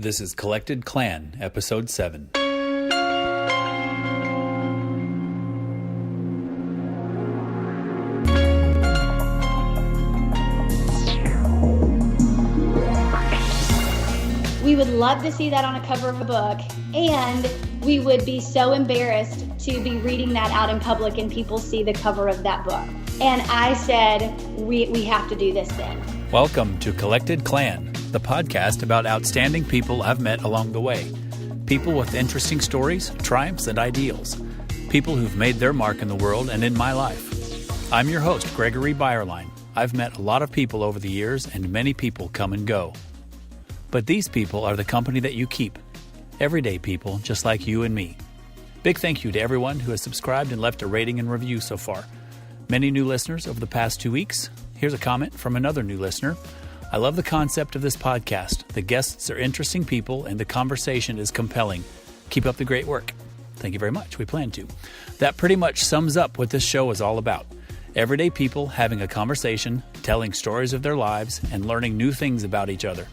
This is Collected Clan, Episode 7. We would love to see that on a cover of a book, and we would be so embarrassed to be reading that out in public and people see the cover of that book. And I said, we have to do this then. Welcome to Collected Clan, the podcast about outstanding people I've met along the way. People with interesting stories, triumphs, and ideals. People who've made their mark in the world and in my life. I'm your host, Gregory Byerline. I've met a lot of people over the years, and many people come and go. But these people are the company that you keep. Everyday people, just like you and me. Big thank you to everyone who has subscribed and left a rating and review so far. Many new listeners over the past 2 weeks. Here's a comment from another new listener. I love the concept of this podcast. The guests are interesting people and the conversation is compelling. Keep up the great work. Thank you very much. We plan to. That pretty much sums up what this show is all about. Everyday people having a conversation, telling stories of their lives, and learning new things about each other.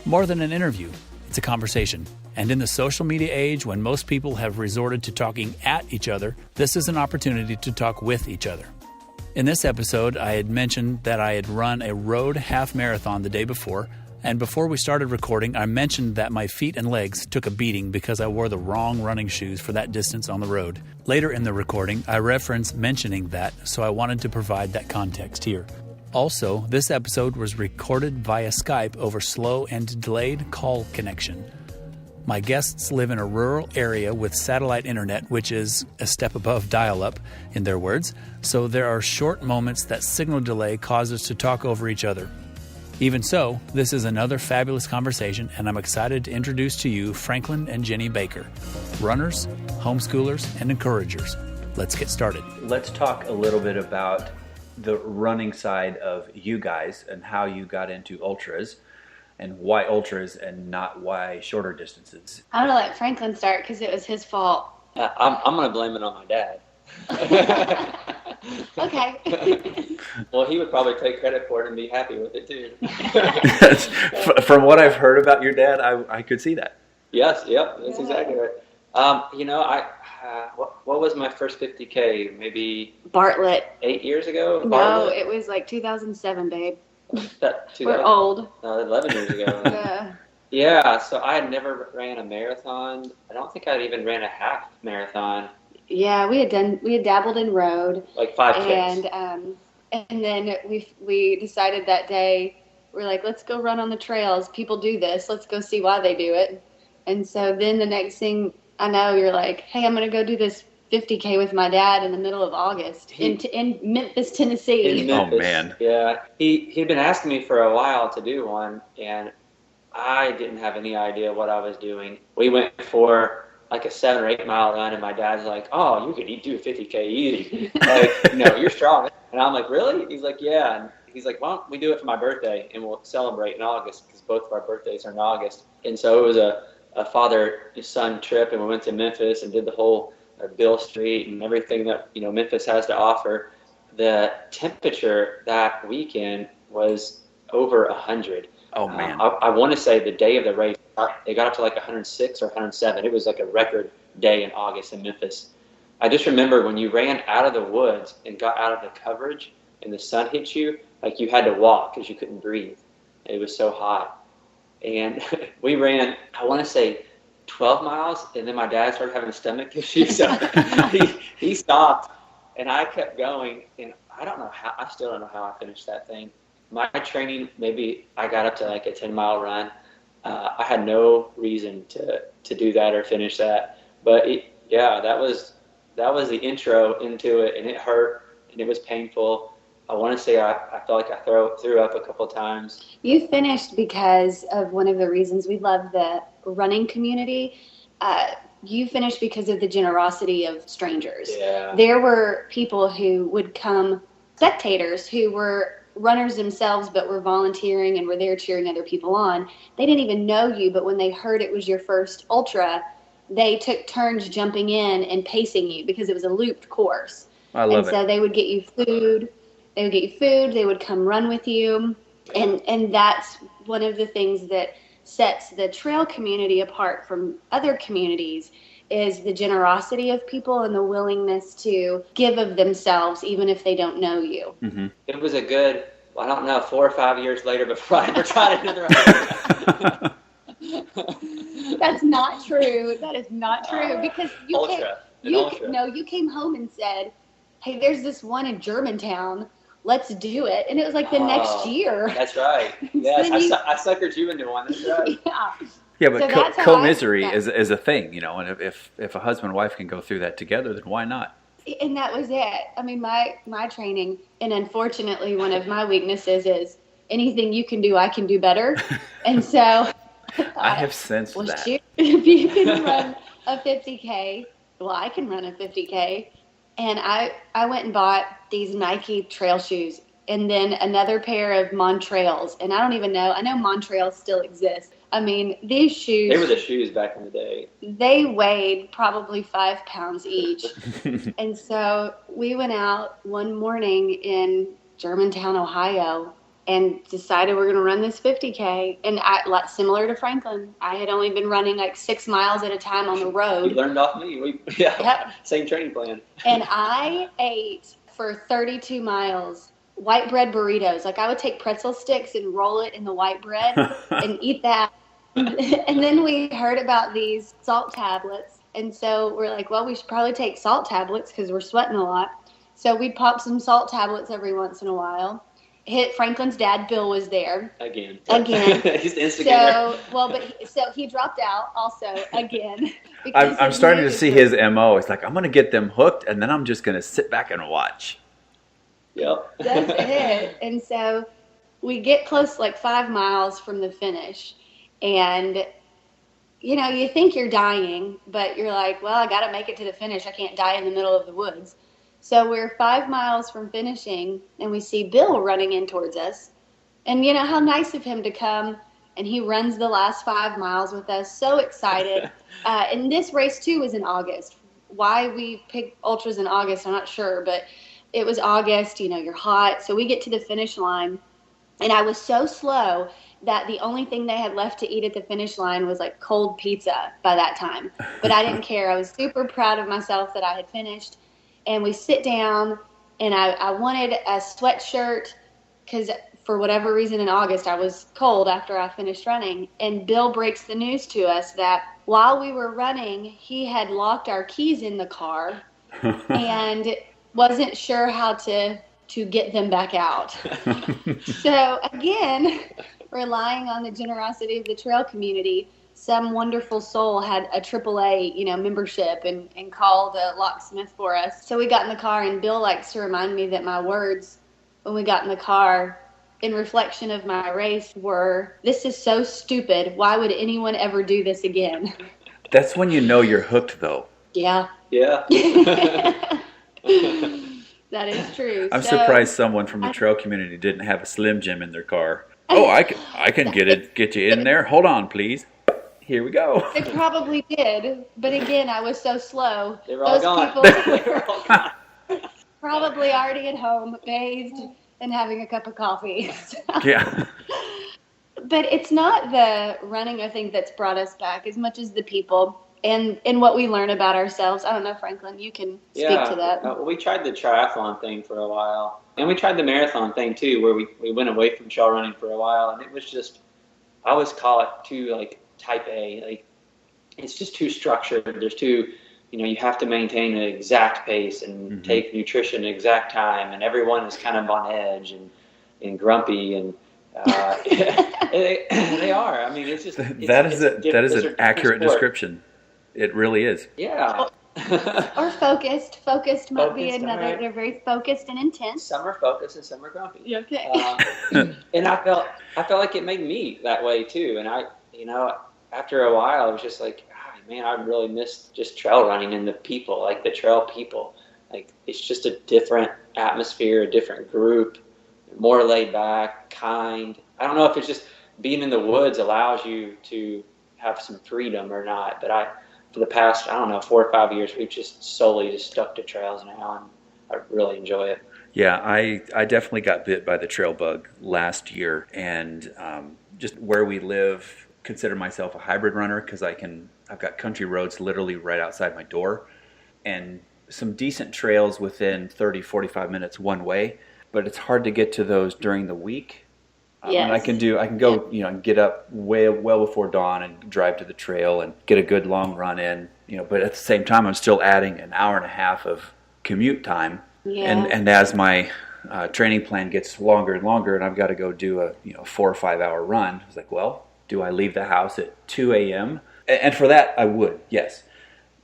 More than an interview, it's a conversation. And in the social media age, when most people have resorted to talking at each other, this is an opportunity to talk with each other. In this episode, I had mentioned that I had run a road half marathon the day before, and before we started recording, I mentioned that my feet and legs took a beating because I wore the wrong running shoes for that distance on the road. Later in the recording, I referenced mentioning that, so I wanted to provide that context here. Also, this episode was recorded via Skype over slow and delayed call connection. My guests live in a rural area with satellite internet, which is a step above dial-up, in their words, so there are short moments that signal delay causes to talk over each other. Even so, this is another fabulous conversation, and I'm excited to introduce to you Franklin and Jenny Baker, runners, homeschoolers, and encouragers. Let's get started. Let's talk a little bit about the running side of you guys and how you got into ultras. And why ultras and not why shorter distances? I'm going to let Franklin start because it was his fault. I'm going to blame it on my dad. Okay. Well, he would probably take credit for it and be happy with it too. From what I've heard about your dad, I could see that. Yes, yep, that's exactly right. What was my first 50K? Maybe Bartlett. 8 years ago? No, Bartlett? it was like 2007, babe. We're old. 11 years ago. Yeah. Yeah, so I had never ran a marathon. I don't think I'd even ran a half marathon. Yeah, we had dabbled in road. Like 5Ks. And then we decided that day, we're like, let's go run on the trails. People do this. Let's go see why they do it. And so then the next thing I know, you're like, hey, I'm going to go do this 50K with my dad in the middle of August in Memphis, Tennessee. In Memphis, oh, man. Yeah. He'd been asking me for a while to do one, and I didn't have any idea what I was doing. We went for like a 7 or 8 mile run, and my dad's like, oh, you could do a 50K easy. Like, no, you're strong. And I'm like, really? He's like, yeah. And he's like, why don't we do it for my birthday, and we'll celebrate in August, because both of our birthdays are in August. And so it was a father-son trip, and we went to Memphis and did the whole Bill Street and everything that Memphis has to offer. The temperature that weekend was over 100. Oh man! I want to say the day of the race, it got up to like 106 or 107. It was like a record day in August in Memphis. I just remember when you ran out of the woods and got out of the coverage and the sun hit you, like you had to walk because you couldn't breathe. It was so hot. And we ran, I want to say 12 miles, and then my dad started having stomach issues. So he stopped, and I kept going, and I still don't know how I finished that thing. My training, maybe I got up to like a 10-mile run. I had no reason to do that or finish that. But that was the intro into it, and it hurt, and it was painful. I want to say I felt like I threw up a couple of times. You finished because of one of the reasons we love the running community. You finished because of the generosity of strangers. Yeah. There were people who would come, spectators who were runners themselves but were volunteering and were there cheering other people on. They didn't even know you, but when they heard it was your first ultra, they took turns jumping in and pacing you because it was a looped course. I love it. And so they would get you food. They would come run with you. And that's one of the things that sets the trail community apart from other communities is the generosity of people and the willingness to give of themselves even if they don't know you. Mm-hmm. It was a good, I don't know, 4 or 5 years later before I ever tried another hike. That's not true. That is not true, because you came home and said, hey, there's this one in Germantown. Let's do it. And it was like the next year. That's right. Yes, I suckered you into one. That's right. Yeah. Yeah, but so co-misery is a thing, you know, and if a husband and wife can go through that together, then why not? And that was it. I mean, my training, and unfortunately one of my weaknesses is anything you can do, I can do better. And so I have sensed that. Shoot, if you can run a 50K, well, I can run a 50K. And I went and bought these Nike trail shoes and then another pair of Montrails. And I don't even know. I know Montrails still exist. I mean, these shoes. They were the shoes back in the day. They weighed probably 5 pounds each. And so we went out one morning in Germantown, Ohio, and decided we're going to run this 50K. And similar to Franklin, I had only been running like 6 miles at a time on the road. You learned off me. Yep. Same training plan. And I ate for 32 miles white bread burritos. Like, I would take pretzel sticks and roll it in the white bread and eat that. And then we heard about these salt tablets. And so we're like, well, we should probably take salt tablets because we're sweating a lot. So we'd pop some salt tablets every once in a while. Franklin's dad, Bill, was there. Again. He's the instigator. So he dropped out also again. I'm starting to see his MO. It's like, I'm going to get them hooked, and then I'm just going to sit back and watch. Yep. That's it. And so we get close, like 5 miles from the finish. And, you know, you think you're dying, but you're like, well, I got to make it to the finish. I can't die in the middle of the woods. So we're 5 miles from finishing, and we see Bill running in towards us. And you know how nice of him to come, and he runs the last 5 miles with us. So excited. And this race, too, was in August. Why we picked ultras in August, I'm not sure, but it was August. You know, you're hot. So we get to the finish line, and I was so slow that the only thing they had left to eat at the finish line was like cold pizza by that time. But I didn't care. I was super proud of myself that I had finished. And we sit down, and I wanted a sweatshirt because for whatever reason in August I was cold after I finished running. And Bill breaks the news to us that while we were running, he had locked our keys in the car and wasn't sure how to get them back out. So again, relying on the generosity of the trail community, some wonderful soul had a AAA, membership and called a locksmith for us. So we got in the car, and Bill likes to remind me that my words when we got in the car in reflection of my race were, "This is so stupid. Why would anyone ever do this again?" That's when you know you're hooked, though. Yeah. Yeah. That is true. I'm surprised someone from the trail community didn't have a Slim Jim in their car. Oh, I can get you in there. Hold on, please. Here we go. They probably did, but again, I was so slow. They were all gone. People were probably already at home, bathed, and having a cup of coffee. Yeah. But it's not the running, I think, that's brought us back as much as the people and what we learn about ourselves. I don't know, Franklin, you can speak to that. We tried the triathlon thing for a while, and we tried the marathon thing too, where we went away from trail running for a while, and it was just, I always call it too, like, type A. Like, it's just too structured. There's too, you have to maintain an exact pace and take nutrition at exact time, and everyone is kind of on edge and grumpy, and they are. I mean, it's just that is an accurate description. It really is. Yeah. Or focused. Focused might be another. Right. They're very focused and intense. Some are focused and some are grumpy. Yeah, okay. And I felt like it made me that way too. And I, after a while, I was just like, man, I really missed just trail running and the people, like the trail people. Like, it's just a different atmosphere, a different group, more laid back, kind. I don't know if it's just being in the woods allows you to have some freedom or not, but for the past, 4 or 5 years, we've just solely stuck to trails now, and I really enjoy it. Yeah, I definitely got bit by the trail bug last year, and just where we live consider myself a hybrid runner because I've got country roads literally right outside my door and some decent trails within 30, 45 minutes one way, but it's hard to get to those during the week. And I can go, get up well before dawn and drive to the trail and get a good long run in, but at the same time, I'm still adding an hour and a half of commute time. Yeah. And as my training plan gets longer and longer and I've got to go do a 4 or 5 hour run, it's like, well, do I leave the house at 2 a.m.? And for that, I would, yes.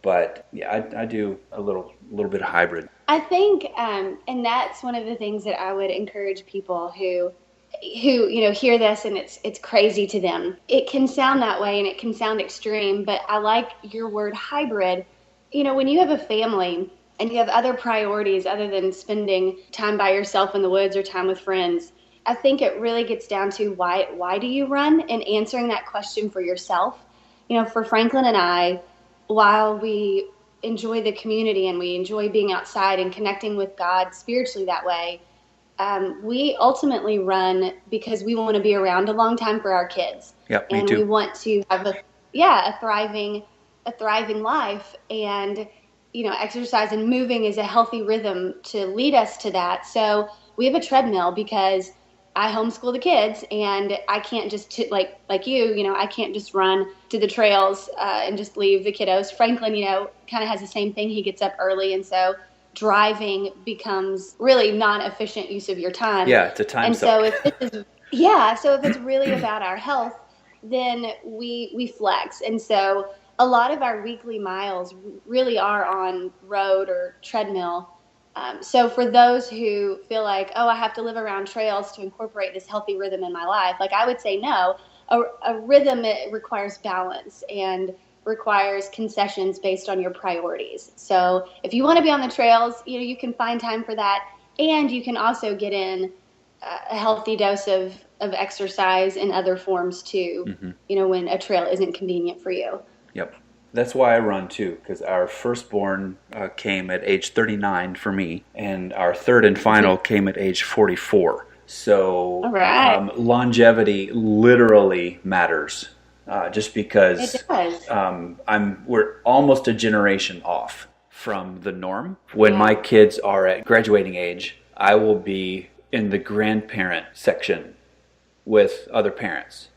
But yeah, I do a little bit of hybrid. I think, and that's one of the things that I would encourage people who hear this and it's crazy to them. It can sound that way and it can sound extreme, but I like your word hybrid. When you have a family and you have other priorities other than spending time by yourself in the woods or time with friends, I think it really gets down to why do you run, and answering that question for yourself. For Franklin and I, while we enjoy the community and we enjoy being outside and connecting with God spiritually that way, we ultimately run because we want to be around a long time for our kids. Yep, and me too. We want to have a thriving life, and exercise and moving is a healthy rhythm to lead us to that. So we have a treadmill because I homeschool the kids, and I can't just like you, I can't just run to the trails and just leave the kiddos. Franklin, kind of has the same thing. He gets up early, and so driving becomes really non-efficient use of your time. Yeah, it's a time suck. So if it's really about our health, then we flex. And so a lot of our weekly miles really are on road or treadmill. So for those who feel like, I have to live around trails to incorporate this healthy rhythm in my life, I would say no. A rhythm, it requires balance and requires concessions based on your priorities. So if you want to be on the trails, you can find time for that, and you can also get in a healthy dose of exercise in other forms too. Mm-hmm. When a trail isn't convenient for you. Yep. That's why I run too, because our firstborn came at age 39 for me, and our third and final came at age 44. So longevity literally matters, just because it does. We're almost a generation off from the norm. When my kids are at graduating age, I will be in the grandparent section with other parents,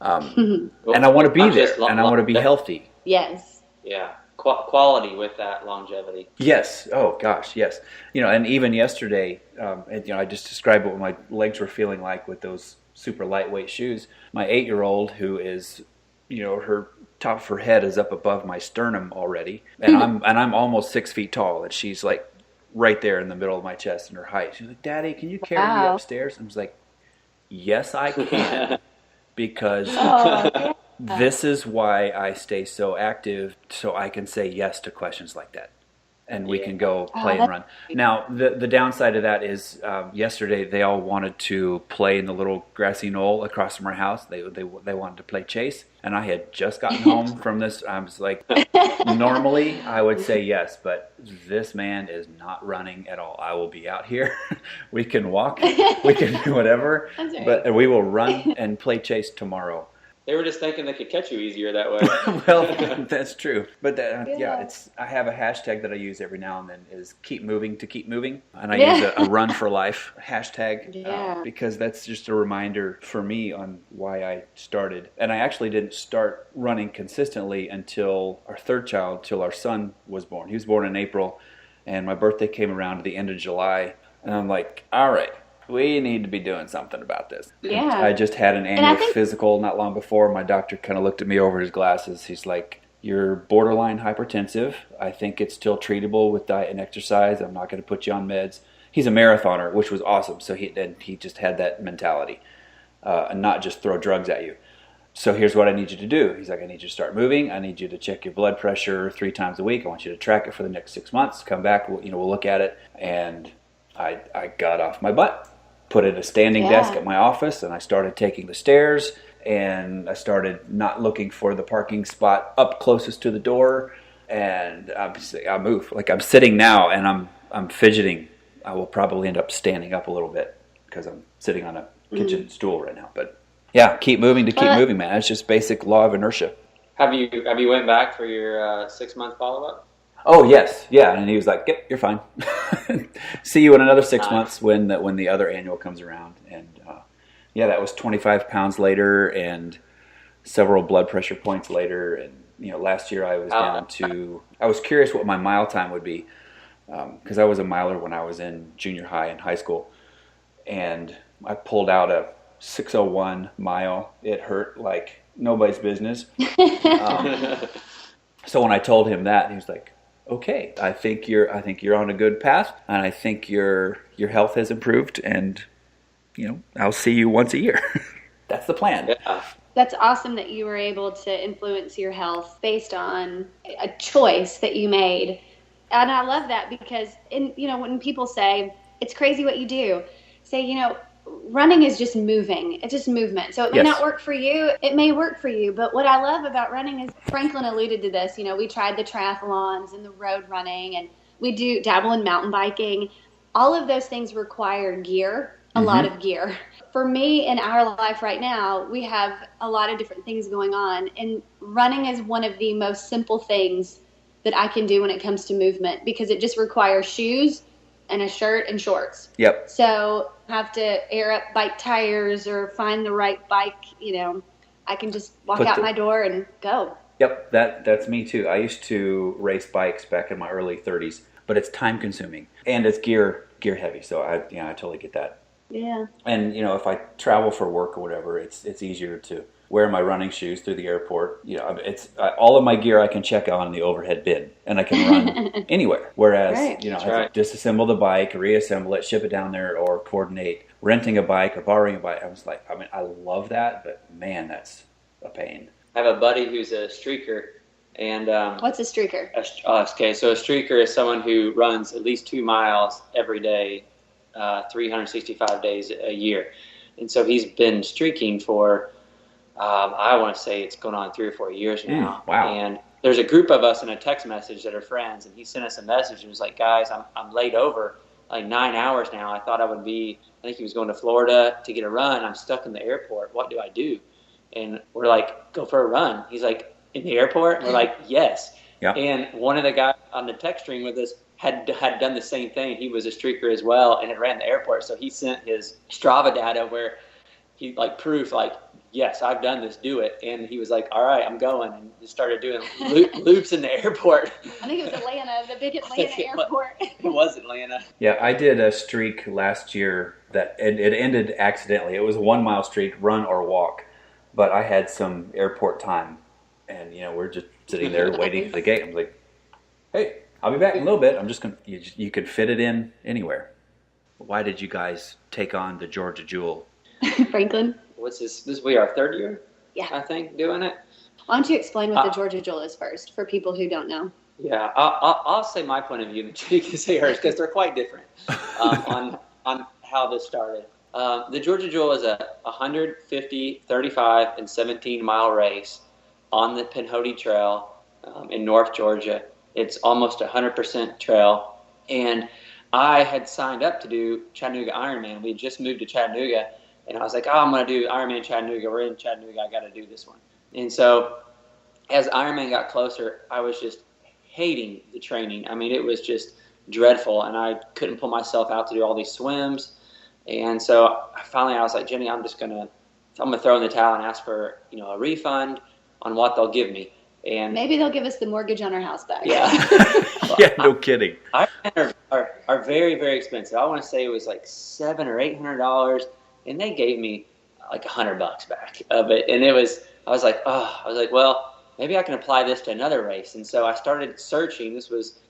and I want to be there, and I want to be healthy. Yes. Yeah. Quality with that longevity. Yes. Oh gosh. Yes. And even yesterday, I just described what my legs were feeling like with those super lightweight shoes. My 8-year-old, who is, her top of her head is up above my sternum already, and I'm almost 6 feet tall, and she's like right there in the middle of my chest in her height. She's like, "Daddy, can you carry me upstairs?" I was like, "Yes, I can," because. This is why I stay so active, so I can say yes to questions like that. And we can go play and run. Now, the downside of that is yesterday they all wanted to play in the little grassy knoll across from our house. They wanted to play chase. And I had just gotten home from this. I was like, normally I would say yes, but this man is not running at all. I will be out here. We can walk. We can do whatever. Right. But we will run and play chase tomorrow. They were just thinking they could catch you easier that way. Well, that's true. But I have a hashtag that I use every now and then is keep moving to keep moving. And I use a run for life hashtag because that's just a reminder for me on why I started. And I actually didn't start running consistently until our third child, till our son was born. He was born in April, and my birthday came around at the end of July. And I'm like, all right. We need to be doing something about this. Yeah. I just had an annual physical not long before. My doctor kind of looked at me over his glasses. He's like, "You're borderline hypertensive. I think it's still treatable with diet and exercise. I'm not going to put you on meds." He's a marathoner, which was awesome. So he just had that mentality and not just throw drugs at you. So here's what I need you to do. He's like, "I need you to start moving. I need you to check your blood pressure 3 times a week. I want you to track it for the next 6 months. Come back. We'll look at it." And I got off my butt. Put in a standing desk at my office, and I started taking the stairs, and I started not looking for the parking spot up closest to the door, and I move. Like I'm sitting now, and I'm fidgeting. I will probably end up standing up a little bit because I'm sitting on a kitchen stool right now. But Yeah, keep moving to keep moving, man. It's just basic law of inertia. Have you went back for your 6-month follow-up? Oh, yes. Yeah. And he was like, yep, you're fine. See you in another 6 months when the other annual comes around. And yeah, that was 25 pounds later and several blood pressure points later. And, last year I was I was curious what my mile time would be because I was a miler when I was in junior high and high school. And I pulled out a 6:01 mile. It hurt like nobody's business. So when I told him that, he was like, "Okay, I think you're on a good path, and I think your health has improved, and I'll see you once a year." That's the plan. Yeah. That's awesome that you were able to influence your health based on a choice that you made. And I love that because when people say it's crazy what you do, say, running is just moving. It's just movement. So it may not work for you. It may work for you. But what I love about running is, Franklin alluded to this, we tried the triathlons and the road running, and we do dabble in mountain biking. All of those things require gear, a lot of gear. For me, in our life right now, we have a lot of different things going on. And running is one of the most simple things that I can do when it comes to movement, because it just requires shoes and a shirt and shorts. Yep. So I have to air up bike tires or find the right bike. I can just walk out my door and go. Yep, that's me too. I used to race bikes back in my early 30s, but it's time consuming and it's gear heavy. So I totally get that. Yeah. And if I travel for work or whatever, it's easier to wear my running shoes through the airport. It's all of my gear I can check on in the overhead bin, and I can run anywhere. Whereas, I have to disassemble the bike, reassemble it, ship it down there, or coordinate renting a bike or borrowing a bike. I love that, but man, that's a pain. I have a buddy who's a streaker, and what's a streaker? Okay, so a streaker is someone who runs at least 2 miles every day, 365 days a year, and so he's been streaking for. I want to say it's going on 3 or 4 years now. Wow. And there's a group of us in a text message that are friends, and he sent us a message and was like, "Guys, I'm laid over like 9 hours now. I thought I would be." I think he was going to Florida to get a run. I'm stuck in the airport. What do I do? And we're like, "Go for a run." He's like, "In the airport?" And we're like, "Yes." Yeah. And one of the guys on the text string with us had done the same thing. He was a streaker as well and had ran the airport. So he sent his Strava data where he proof yes, I've done this, do it. And he was like, all right, I'm going. And just started doing loops in the airport. I think it was Atlanta, the big Atlanta airport. It was Atlanta. Yeah, I did a streak last year that it ended accidentally. It was a 1 mile streak, run or walk. But I had some airport time. And, we're just sitting there waiting at the gate. I'm like, hey, I'll be back in a little bit. I'm just going to, you could fit it in anywhere. Why did you guys take on the Georgia Jewel? Franklin? What's this? This will be our 3rd year, I think, doing it. Why don't you explain what the Georgia Jewel is first for people who don't know? Yeah, I'll say my point of view, and Judy can say hers, because they're quite different on how this started. The Georgia Jewel is a 150, 35, and 17-mile race on the Pinhoti Trail in North Georgia. It's almost 100% trail, and I had signed up to do Chattanooga Ironman. We had just moved to Chattanooga. And I was like, I'm going to do Ironman Chattanooga. We're in Chattanooga. I got to do this one. And so as Ironman got closer, I was just hating the training. I mean, it was just dreadful. And I couldn't pull myself out to do all these swims. And so finally I was like, Jenny, I'm going to throw in the towel and ask for, a refund on what they'll give me. And maybe they'll give us the mortgage on our house back. Yeah. Yeah, no kidding. Ironman are very, very expensive. I want to say it was like $700 or $800. And they gave me like $100 back of it. And I was like, well, maybe I can apply this to another race. And so I started searching. This was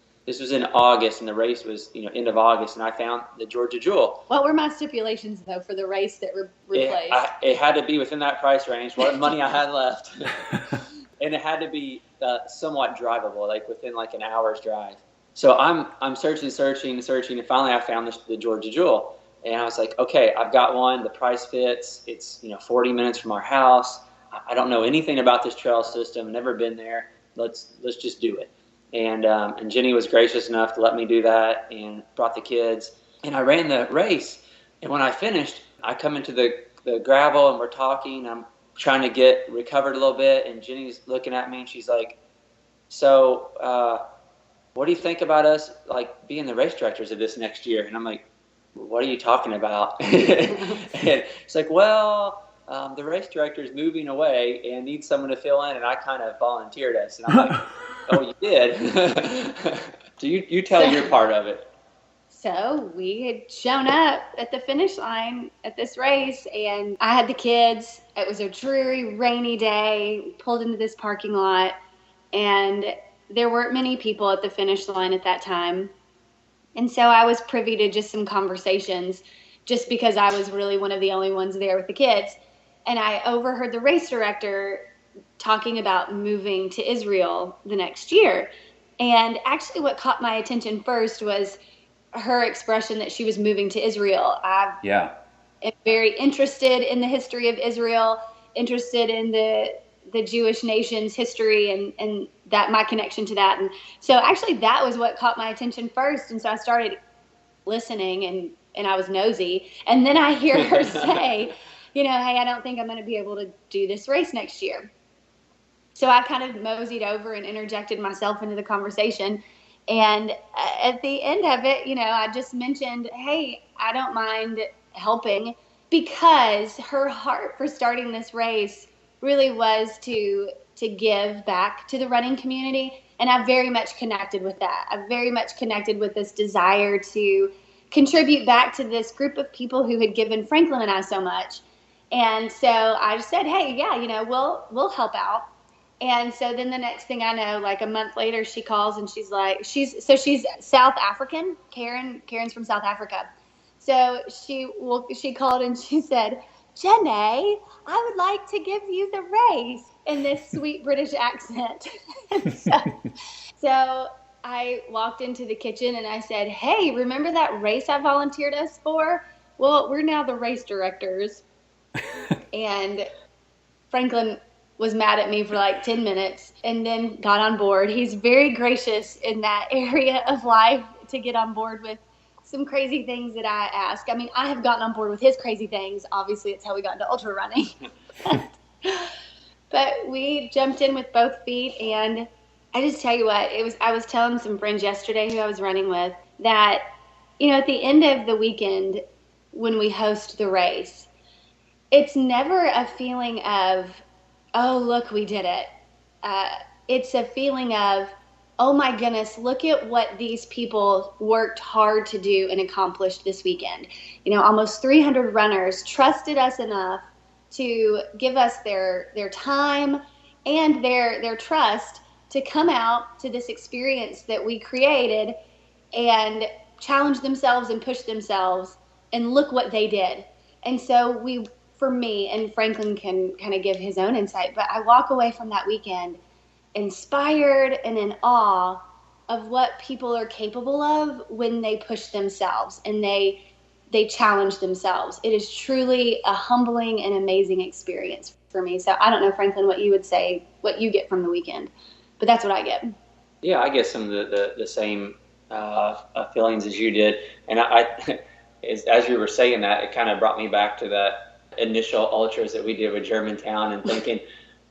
in August, and the race was, end of August, and I found the Georgia Jewel. What were my stipulations, though, for the race that replaced? It had to be within that price range, what money I had left. And it had to be somewhat drivable, like within like an hour's drive. So I'm searching, and finally I found the Georgia Jewel. And I was like, okay, I've got one. The price fits. It's 40 minutes from our house. I don't know anything about this trail system. Never been there. Let's just do it. And Jenny was gracious enough to let me do that and brought the kids. And I ran the race. And when I finished, I come into the the gravel and we're talking. I'm trying to get recovered a little bit, and Jenny's looking at me and she's like, so what do you think about us like being the race directors of this next year? And I'm like, what are you talking about? And it's like, well, the race director is moving away and needs someone to fill in, and I kind of volunteered us. And I'm like, oh, you did? So you tell your part of it. So we had shown up at the finish line at this race, and I had the kids. It was a dreary, rainy day. We pulled into this parking lot, and there weren't many people at the finish line at that time. And so I was privy to just some conversations just because I was really one of the only ones there with the kids. And I overheard the race director talking about moving to Israel the next year. And actually what caught my attention first was her expression that she was moving to Israel. I am very interested in the history of Israel, interested in the Jewish nation's history and that my connection to that. And so actually that was what caught my attention first. And so I started listening and I was nosy. And then I hear her say, hey, I don't think I'm going to be able to do this race next year. So I kind of moseyed over and interjected myself into the conversation. And at the end of it, I just mentioned, hey, I don't mind helping, because her heart for starting this race really was to give back to the running community. And I very much connected with that. I very much connected with this desire to contribute back to this group of people who had given Franklin and I so much. And so I just said, hey, yeah, we'll help out. And so then the next thing I know, like a month later, she calls and she's like, she's South African. Karen's from South Africa. So she called and she said, Jenny, I would like to give you the race, in this sweet British accent. So I walked into the kitchen and I said, hey, remember that race I volunteered us for? Well, we're now the race directors. And Franklin was mad at me for like 10 minutes and then got on board. He's very gracious in that area of life to get on board with some crazy things that I ask. I mean, I have gotten on board with his crazy things. Obviously, it's how we got into ultra running. But we jumped in with both feet, and I just tell you what, I was telling some friends yesterday who I was running with that, at the end of the weekend when we host the race, it's never a feeling of, oh, look, we did it. It's a feeling of, oh my goodness, look at what these people worked hard to do and accomplished this weekend. Almost 300 runners trusted us enough to give us their time and their trust to come out to this experience that we created and challenge themselves and push themselves, and look what they did. And so for me, and Franklin can kind of give his own insight, but I walk away from that weekend inspired and in awe of what people are capable of when they push themselves and they challenge themselves. It is truly a humbling and amazing experience for me. So I don't know, Franklin, what you would say, what you get from the weekend, but that's what I get. Yeah, I get some of the same feelings as you did. And I as you were saying that, it kind of brought me back to that initial ultras that we did with Germantown, and thinking,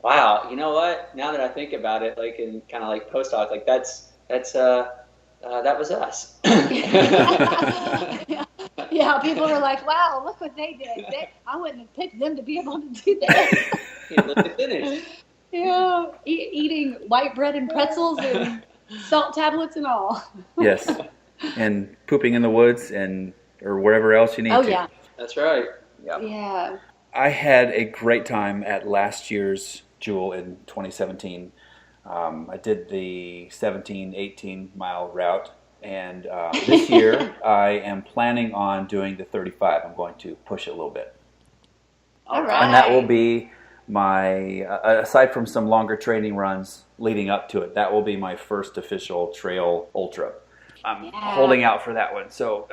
wow, you know what? Now that I think about it, like in kind of like post-hoc, like that was us. Yeah, people were like, wow, look what they did. I wouldn't have picked them to be able to do that. Look at finish. Yeah, eating white bread and pretzels and salt tablets and all. Yes, and pooping in the woods or wherever else you need to. Oh, yeah. That's right. Yep. Yeah. I had a great time at last year's Jewel in 2017. I did the 18 mile route, and this year I am planning on doing the 35. I'm going to push it a little bit. All right. And that will be my, aside from some longer training runs leading up to it, that will be my first official trail ultra. I'm holding out for that one. So,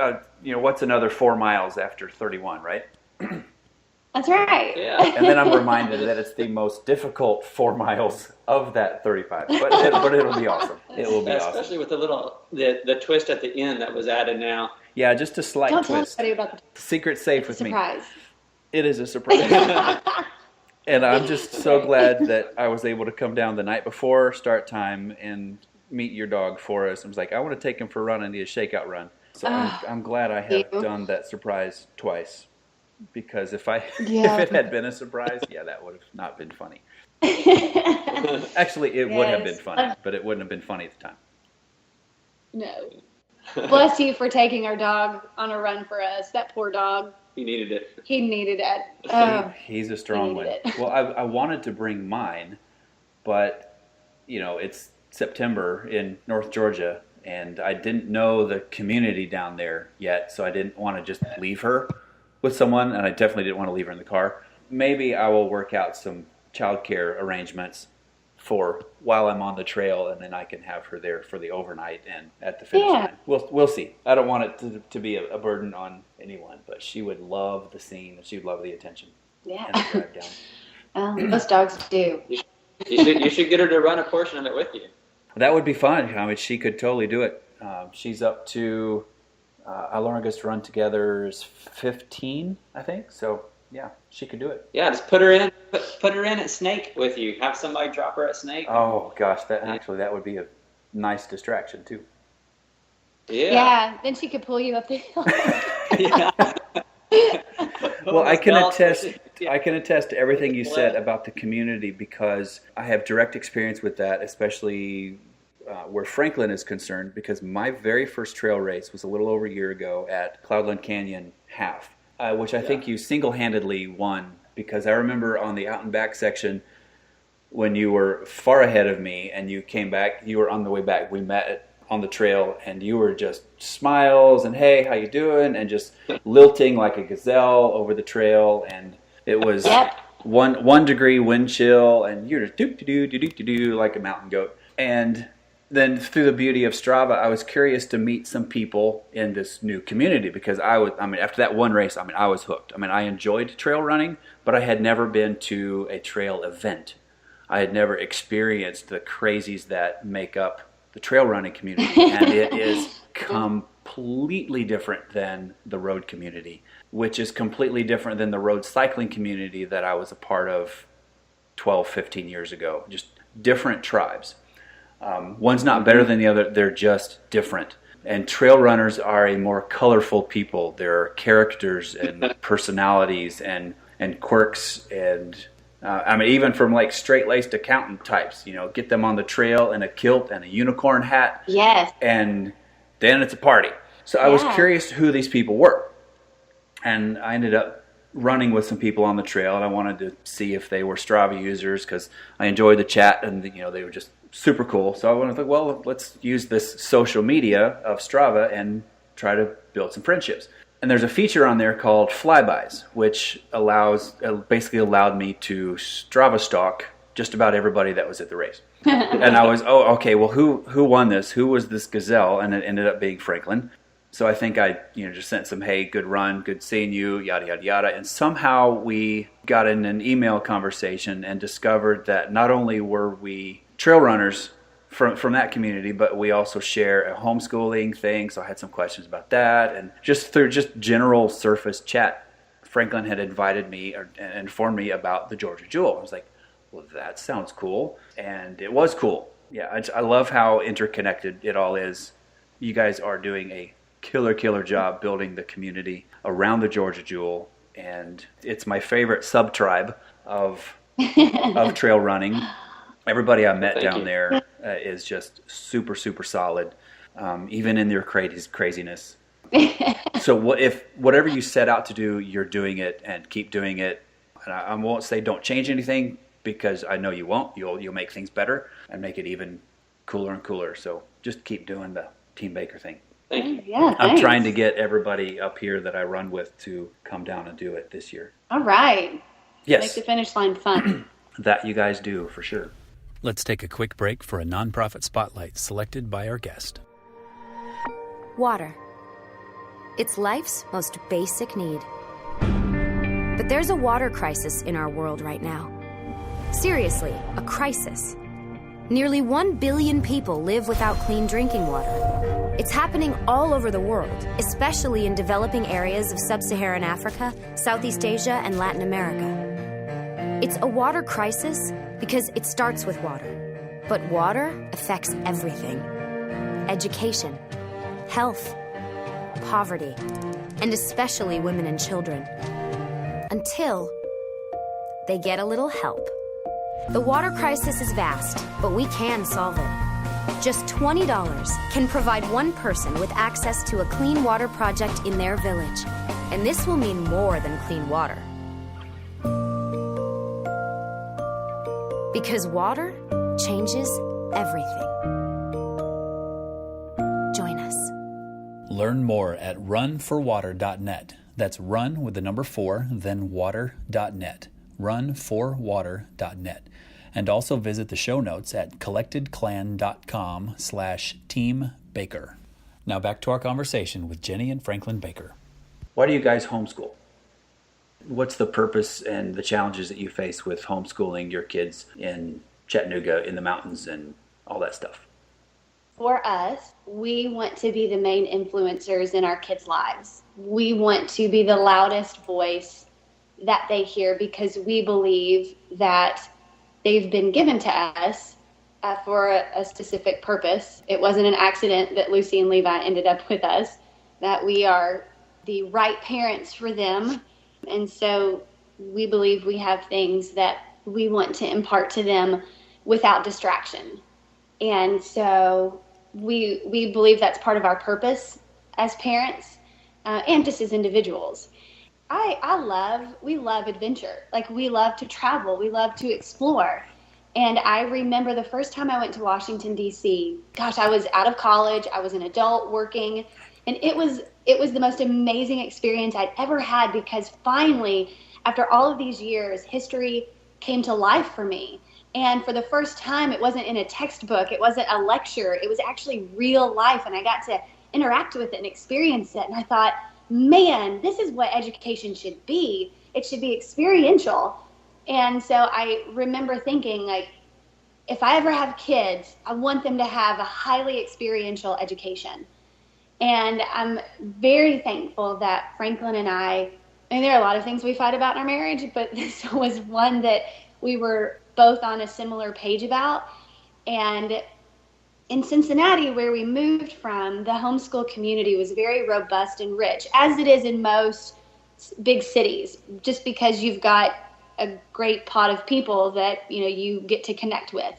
what's another 4 miles after 31, right? That's right. Yeah. And then I'm reminded that it's the most difficult 4 miles of that 35. But it'll be awesome. It will be awesome. Especially with the twist at the end that was added now. Yeah, just a slight Don't twist. tell anybody about the Secret safe with me. surprise. It is a surprise. And I'm just so glad that I was able to come down the night before start time and meet your dog for us. I was like, I want to take him for a run. I need a shakeout run. So I'm glad I have done that surprise twice. Because if it had been a surprise, that would have not been funny. Actually, it would have been funny, but it wouldn't have been funny at the time. No. Bless you for taking our dog on a run for us. That poor dog. He needed it. He needed it. He's a strong one. Well, I wanted to bring mine, but, it's September in North Georgia, and I didn't know the community down there yet, so I didn't want to just leave her with someone, and I definitely didn't want to leave her in the car. Maybe I will work out some childcare arrangements for while I'm on the trail, and then I can have her there for the overnight and at the finish line. We'll see. I don't want it to be a burden on anyone, but she would love the scene, and she would love the attention. Yeah. And the drive down. Most dogs do. You should get her to run a portion of it with you. That would be fun. I mean, she could totally do it. She's up to our longest run together is 15, I think. So yeah, she could do it. Yeah, just put her in at Snake with you. Have somebody drop her at Snake. Oh gosh, that would be a nice distraction too. Yeah. Then she could pull you up the hill. Yeah. Well, I can attest to everything you said about the community, because I have direct experience with that, especially where Franklin is concerned, because my very first trail race was a little over a year ago at Cloudland Canyon Half, which I think you single-handedly won, because I remember on the out and back section when you were far ahead of me and you came back, you were on the way back. We met on the trail and you were just smiles and hey, how you doing? And just lilting like a gazelle over the trail. And it was 1 degree wind chill and you're just do like a mountain goat. And then through the beauty of Strava, I was curious to meet some people in this new community, because after that one race, I was hooked. I enjoyed trail running, but I had never been to a trail event. I had never experienced the crazies that make up the trail running community, and it is completely different than the road community, which is completely different than the road cycling community that I was a part of 12, 15 years ago. Just different tribes. One's not better than the other, they're just different. And trail runners are a more colorful people. There are characters and personalities and quirks and even from like straight-laced accountant types, get them on the trail in a kilt and a unicorn hat. Yes. And then it's a party. So I was curious who these people were. And I ended up running with some people on the trail, and I wanted to see if they were Strava users, because I enjoyed the chat, and they were just super cool. So I wanted to think, well, let's use this social media of Strava and try to build some friendships. And there's a feature on there called Flybys, which basically allowed me to Strava stalk just about everybody that was at the race. And I was, okay, well, who won this? Who was this gazelle? And it ended up being Franklin. So I think I just sent some, hey, good run, good seeing you, yada, yada, yada. And somehow we got in an email conversation and discovered that not only were we trail runners from that community, but we also share a homeschooling thing. So I had some questions about that. And just through just general surface chat, Franklin had invited me and informed me about the Georgia Jewel. I was like, well, that sounds cool. And it was cool. Yeah, I love how interconnected it all is. You guys are doing a killer job building the community around the Georgia Jewel. And it's my favorite sub-tribe of trail running. Everybody I met down there is just super, super solid, even in their craziness. So whatever you set out to do, you're doing it and keep doing it. And I won't say don't change anything, because I know you won't. You'll make things better and make it even cooler and cooler. So just keep doing the Team Baker thing. Thank you. Yeah, I'm trying to get everybody up here that I run with to come down and do it this year. All right. Yes. Make the finish line fun. That you guys do, for sure. Let's take a quick break for a nonprofit spotlight selected by our guest. Water. It's life's most basic need. But there's a water crisis in our world right now. Seriously, a crisis. Nearly 1 billion people live without clean drinking water. It's happening all over the world, especially in developing areas of sub-Saharan Africa, Southeast Asia, and Latin America. It's a water crisis because it starts with water. But water affects everything. Education, health, poverty, and especially women and children. Until they get a little help. The water crisis is vast, but we can solve it. Just $20 can provide one person with access to a clean water project in their village. And this will mean more than clean water. Because water changes everything. Join us. Learn more at runforwater.net. That's run with the number 4, then water.net. runforwater.net. And also visit the show notes at collectedclan.com/teambaker. Now back to our conversation with Jenny and Franklin Baker. Why do you guys homeschool? What's the purpose and the challenges that you face with homeschooling your kids in Chattanooga, in the mountains, and all that stuff? For us, we want to be the main influencers in our kids' lives. We want to be the loudest voice that they hear because we believe that they've been given to us for a specific purpose. It wasn't an accident that Lucy and Levi ended up with us, that we are the right parents for them. And so we believe we have things that we want to impart to them without distraction. And so we believe that's part of our purpose as parents and just as individuals. We love adventure. Like, we love to travel. We love to explore. And I remember the first time I went to Washington, D.C. Gosh, I was out of college. I was an adult working. And it was the most amazing experience I'd ever had because finally, after all of these years, history came to life for me. And for the first time, it wasn't in a textbook. It wasn't a lecture. It was actually real life. And I got to interact with it and experience it. And I thought, man, this is what education should be. It should be experiential. And so I remember thinking, like, if I ever have kids, I want them to have a highly experiential education. And I'm very thankful that Franklin and I mean, there are a lot of things we fight about in our marriage, but this was one that we were both on a similar page about. And in Cincinnati, where we moved from, the homeschool community was very robust and rich, as it is in most big cities, just because you've got a great pot of people that you get to connect with.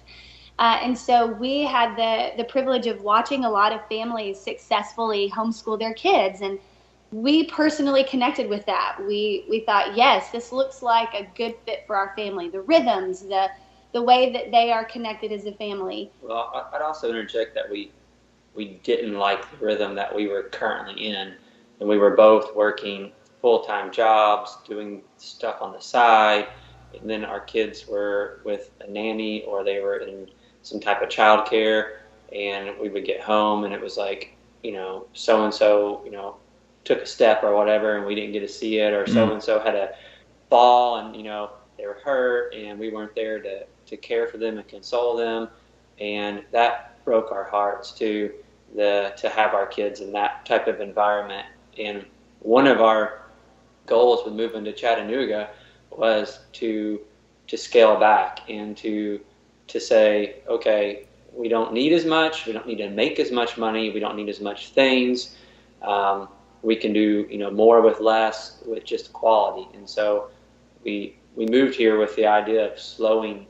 And so we had the privilege of watching a lot of families successfully homeschool their kids, and we personally connected with that. We thought, yes, this looks like a good fit for our family. The rhythms, the way that they are connected as a family. Well, I'd also interject that we didn't like the rhythm that we were currently in, and we were both working full-time jobs, doing stuff on the side, and then our kids were with a nanny or they were in some type of childcare, and we would get home and it was like, so-and-so, took a step or whatever and we didn't get to see it, or so-and-so had a fall and, they were hurt and we weren't there to care for them and console them. And that broke our hearts to have our kids in that type of environment. And one of our goals with moving to Chattanooga was to scale back and to say, okay, we don't need as much, we don't need to make as much money, we don't need as much things. We can do more with less, with just quality. And so we moved here with the idea of slowing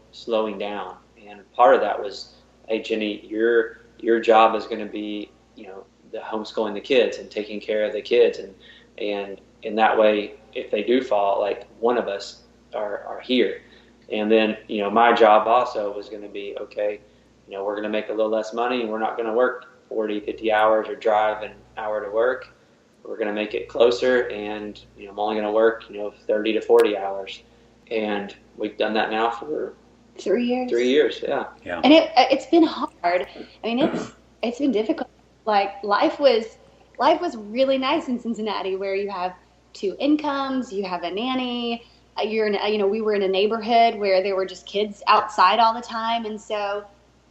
down. And part of that was, hey, Jenny, your job is going to be the homeschooling the kids and taking care of the kids, and in that way, if they do fall, like, one of us are here. And then my job also was going to be, okay, we're going to make a little less money and we're not going to work 40, 50 hours or drive an hour to work. We're going to make it closer, and I'm only going to work 30 to 40 hours. And we've done that now for 3 years. 3 years, yeah. And it's been hard. I mean, it's been difficult. Like, life was really nice in Cincinnati, where you have 2 incomes, you have a nanny. We were in a neighborhood where there were just kids outside all the time, and so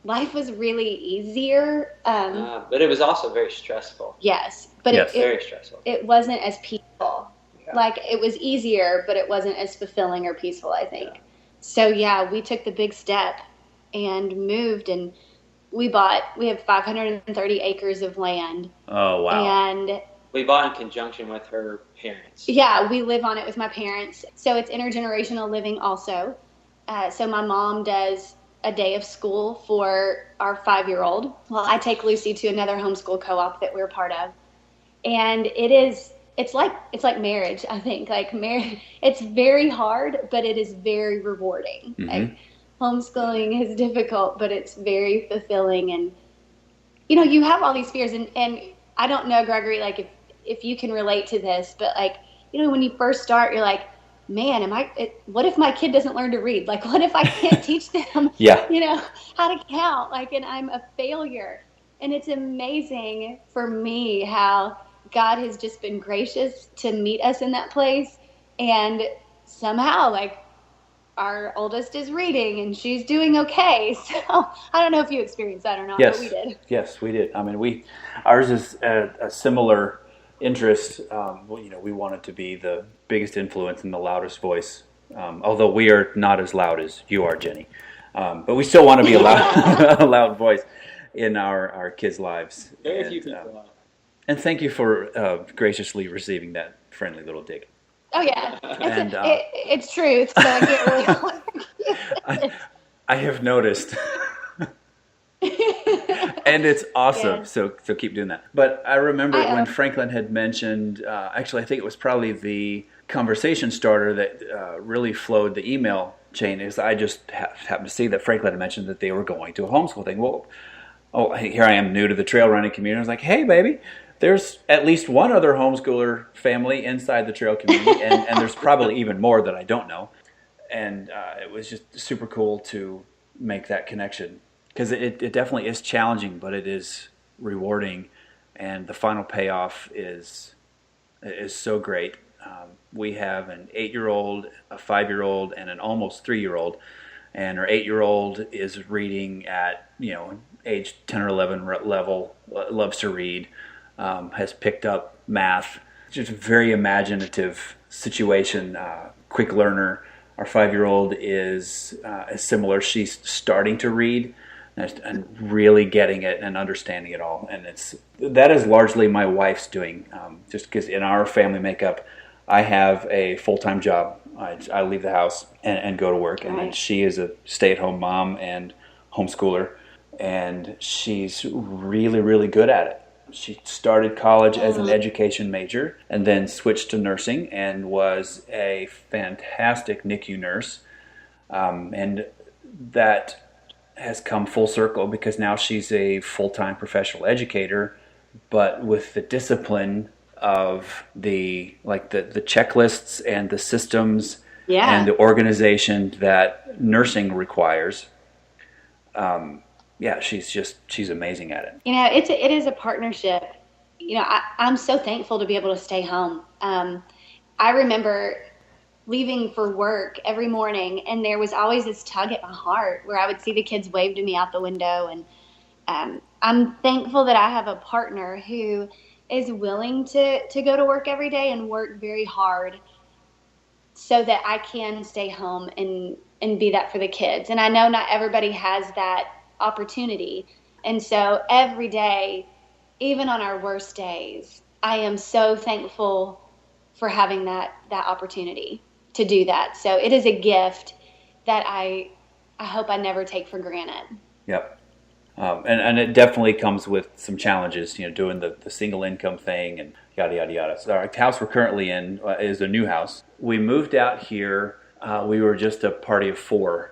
life was really easier. But it was also very stressful. Yes, but Yes. Very stressful. it wasn't as peaceful. Yeah. Like, it was easier, but it wasn't as fulfilling or peaceful, I think. Yeah. So yeah, we took the big step and moved, and we have 530 acres of land. Oh, wow. And We bought in conjunction with her parents. yeah, we live on it with my parents. So it's intergenerational living also. So my mom does a day of school for our 5-year-old. Well, I take Lucy to another homeschool co-op that we're part of. And it's like marriage, I think. Like, marriage, it's very hard, but it is very rewarding. Mm-hmm. Like, homeschooling is difficult, but it's very fulfilling. And, you know, you have all these fears. And I don't know, Gregory, like, if you can relate to this, but, like, you know, when you first start, you're like, man, what if my kid doesn't learn to read? Like, what if I can't teach them, Yeah. you know, how to count? Like, and I'm a failure. And it's amazing for me how God has just been gracious to meet us in that place. And somehow, like, our oldest is reading and she's doing okay. So I don't know if you experienced that or not, Yes. but we did. Yes, we did. I mean, ours is a similar interest. We wanted to be the biggest influence and the loudest voice, although we are not as loud as you are, Jenny. But we still want to be a loud voice in our kids' lives. Very few people are. And thank you for graciously receiving that friendly little dig. Oh, yeah. And, It's truth, so I get really hard. I have noticed. And it's awesome. Yeah. So keep doing that. But I remember when Franklin had mentioned, actually, I think it was probably the conversation starter that really flowed the email chain, is I just happened to see that Franklin had mentioned that they were going to a homeschool thing. Well, here I am, new to the trail running community. I was like, hey, baby, there's at least one other homeschooler family inside the trail community, and there's probably even more that I don't know. And it was just super cool to make that connection, because it definitely is challenging, but it is rewarding, and the final payoff is so great. We have an 8-year-old, a 5-year-old, and an almost 3-year-old, and our 8-year-old is reading at age 10 or 11 level, loves to read, has picked up math, just a very imaginative situation, quick learner. Our 5-year-old is similar. She's starting to read and really getting it and understanding it all. And that is largely my wife's doing, just because in our family makeup, I have a full-time job. I leave the house and go to work. And then she is a stay-at-home mom and homeschooler, and she's really, really good at it. She started college as an education major and then switched to nursing and was a fantastic NICU nurse. And that has come full circle because now she's a full-time professional educator, but with the discipline of the checklists and the systems and the organization that nursing requires. She's amazing at it. It is a partnership. I'm so thankful to be able to stay home. I remember leaving for work every morning, and there was always this tug at my heart where I would see the kids wave to me out the window. And I'm thankful that I have a partner who is willing to go to work every day and work very hard so that I can stay home and be that for the kids. And I know not everybody has that opportunity. And so every day, even on our worst days, I am so thankful for having that opportunity to do that. So it is a gift that I hope I never take for granted. Yep. And it definitely comes with some challenges, doing the single income thing and yada, yada, yada. So our house we're currently in is a new house. We moved out here. We were just a party of 4.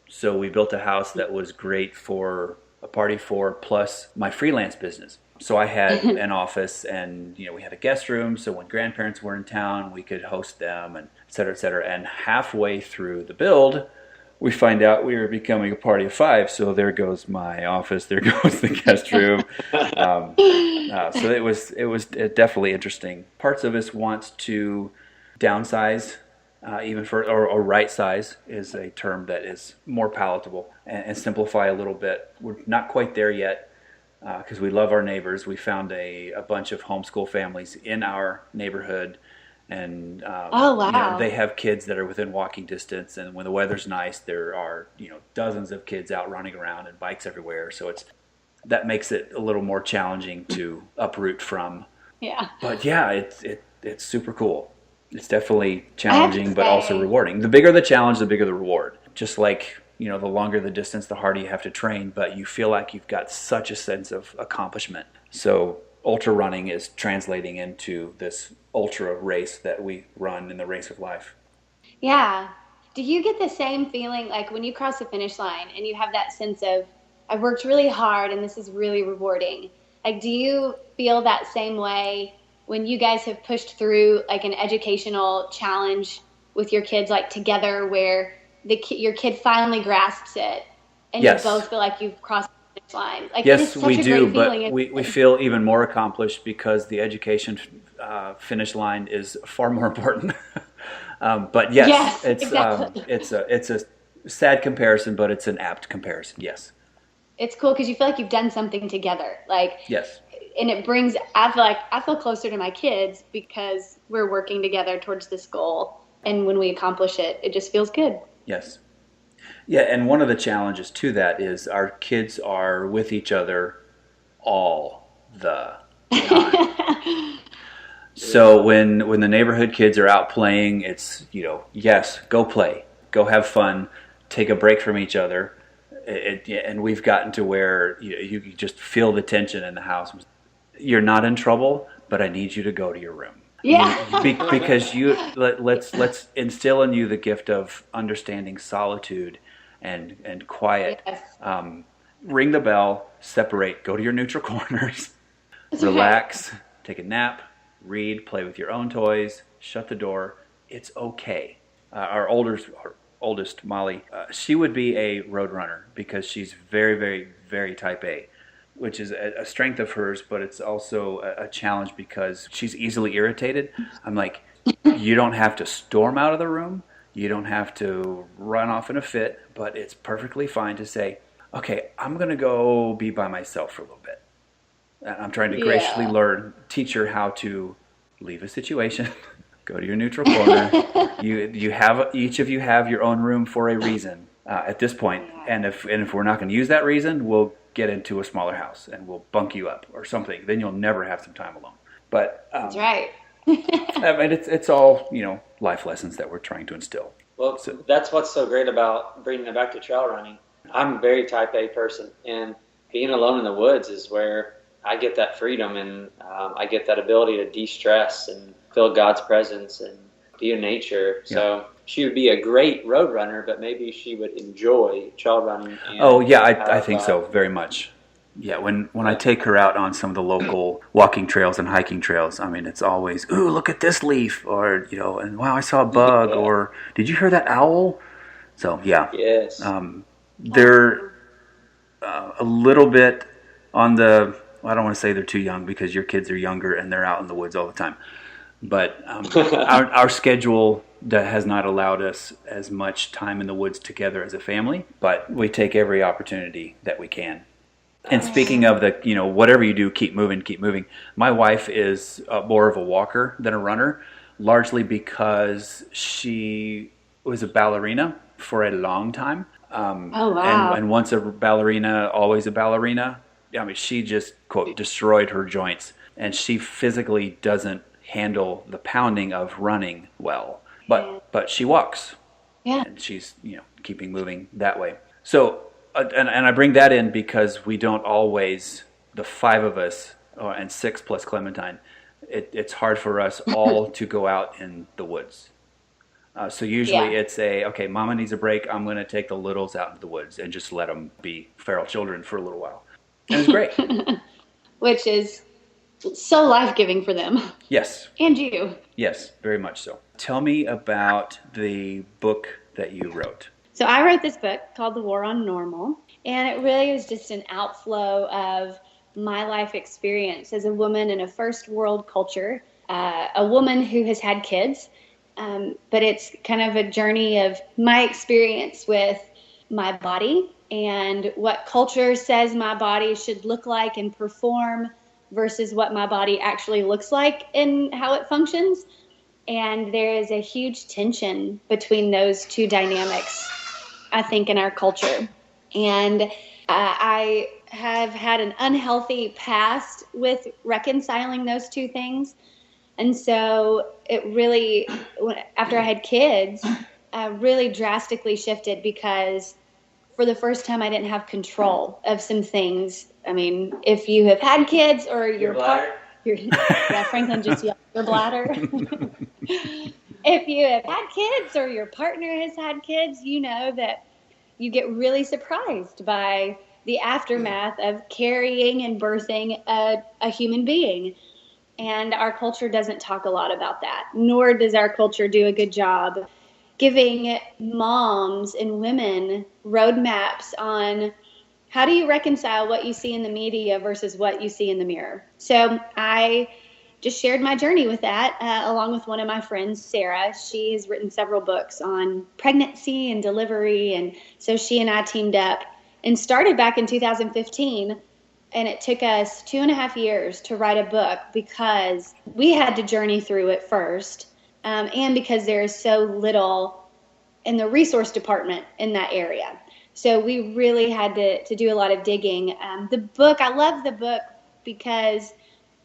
So we built a house that was great for a party of 4 plus my freelance business. So I had an office, and we had a guest room. So when grandparents were in town, we could host them, and et cetera, et cetera. And halfway through the build, we find out we were becoming a party of 5. So there goes my office. There goes the guest room. So it was definitely interesting. Parts of us want to downsize even for or right size is a term that is more palatable and simplify a little bit. We're not quite there yet because we love our neighbors. We found a bunch of homeschool families in our neighborhood, and Oh, wow. they have kids that are within walking distance. And when the weather's nice, there are dozens of kids out running around and bikes everywhere. So that makes it a little more challenging to uproot from. Yeah. But yeah, it's super cool. It's definitely challenging, but also say- rewarding. The bigger the challenge, the bigger the reward. Just like, the longer the distance, the harder you have to train, but you feel like you've got such a sense of accomplishment. So ultra running is translating into this ultra race that we run in the race of life. Yeah. Do you get the same feeling like when you cross the finish line and you have that sense of, I've worked really hard and this is really rewarding? Like, do you feel that same way when you guys have pushed through like an educational challenge with your kids, like together, where your kid finally grasps it and Yes. you both feel like you've crossed the finish line? Like, it is Yes, such we a do, great but feeling. we feel even more accomplished because the education finish line is far more important. But yes, Yes, it's exactly. it's a sad comparison, but it's an apt comparison. Yes. It's cool because you feel like you've done something together. Like, Yes. and it brings, I feel closer to my kids because we're working together towards this goal. And when we accomplish it, it just feels good. Yes. Yeah, and one of the challenges to that is our kids are with each other all the time. So when the neighborhood kids are out playing, it's, yes, go play, go have fun, take a break from each other. And we've gotten to where you can just feel the tension in the house. You're not in trouble, but I need you to go to your room. Yeah. Because let's instill in you the gift of understanding solitude and quiet. Yes. Ring the bell, separate, go to your neutral corners, relax, take a nap, read, play with your own toys, shut the door. It's okay. Our oldest, Molly, she would be a road runner because she's very, very, very type A, which is a strength of hers, but it's also a challenge because she's easily irritated. I'm like, you don't have to storm out of the room. You don't have to run off in a fit, but it's perfectly fine to say, okay, I'm going to go be by myself for a little bit. And I'm trying to graciously teach her how to leave a situation, go to your neutral corner. Each of you have your own room for a reason at this point. And if we're not going to use that reason, we'll get into a smaller house and we'll bunk you up or something. Then you'll never have some time alone. But That's right. I mean, it's all life lessons that we're trying to instill. Well, that's what's so great about bringing it back to trail running. I'm a very type A person, and being alone in the woods is where I get that freedom and I get that ability to de-stress and feel God's presence and be in nature. Yeah. So she would be a great road runner, but maybe she would enjoy trail running. Oh yeah, I think so, very much. Yeah, when I take her out on some of the local walking trails and hiking trails, I mean, it's always, ooh, look at this leaf, or and wow, I saw a bug, or did you hear that owl? So yeah, Yes. they're a little bit on the. I don't want to say they're too young because your kids are younger and they're out in the woods all the time. But our schedule has not allowed us as much time in the woods together as a family, but we take every opportunity that we can. And speaking of the, whatever you do, keep moving, keep moving. My wife is more of a walker than a runner, largely because she was a ballerina for a long time. Oh, wow. And once a ballerina, always a ballerina. I mean, she just, quote, destroyed her joints. And she physically doesn't handle the pounding of running well. But she walks. Yeah. And she's, keeping moving that way. So, and I bring that in because we don't always, the five of us, and six plus Clementine, it's hard for us all to go out in the woods. So usually it's okay, Mama needs a break. I'm going to take the littles out into the woods and just let them be feral children for a little while. And it's great. Which is so life-giving for them. Yes. And you. Yes, very much so. Tell me about the book that you wrote. So I wrote this book called The War on Normal, and it really was just an outflow of my life experience as a woman in a first world culture, a woman who has had kids, But it's kind of a journey of my experience with my body and what culture says my body should look like and perform versus what my body actually looks like and how it functions. And there is a huge tension between those two dynamics, I think, in our culture. And I have had an unhealthy past with reconciling those two things. And so it really, after I had kids, really drastically shifted because for the first time I didn't have control of some things. I mean, if you have had kids or your bladder, yeah, Franklin just yelled, your bladder. If you have had kids or your partner has had kids, you know that you get really surprised by the aftermath of carrying and birthing a human being. And our culture doesn't talk a lot about that, nor does our culture do a good job giving moms and women roadmaps on how do you reconcile what you see in the media versus what you see in the mirror. So I just shared my journey with that along with one of my friends, Sarah. She has written several books on pregnancy and delivery. And so she and I teamed up and started back in 2015. And it took us 2.5 years to write a book because we had to journey through it first. And because there is so little in the resource department in that area. So we really had to do a lot of digging. The book, I love the book because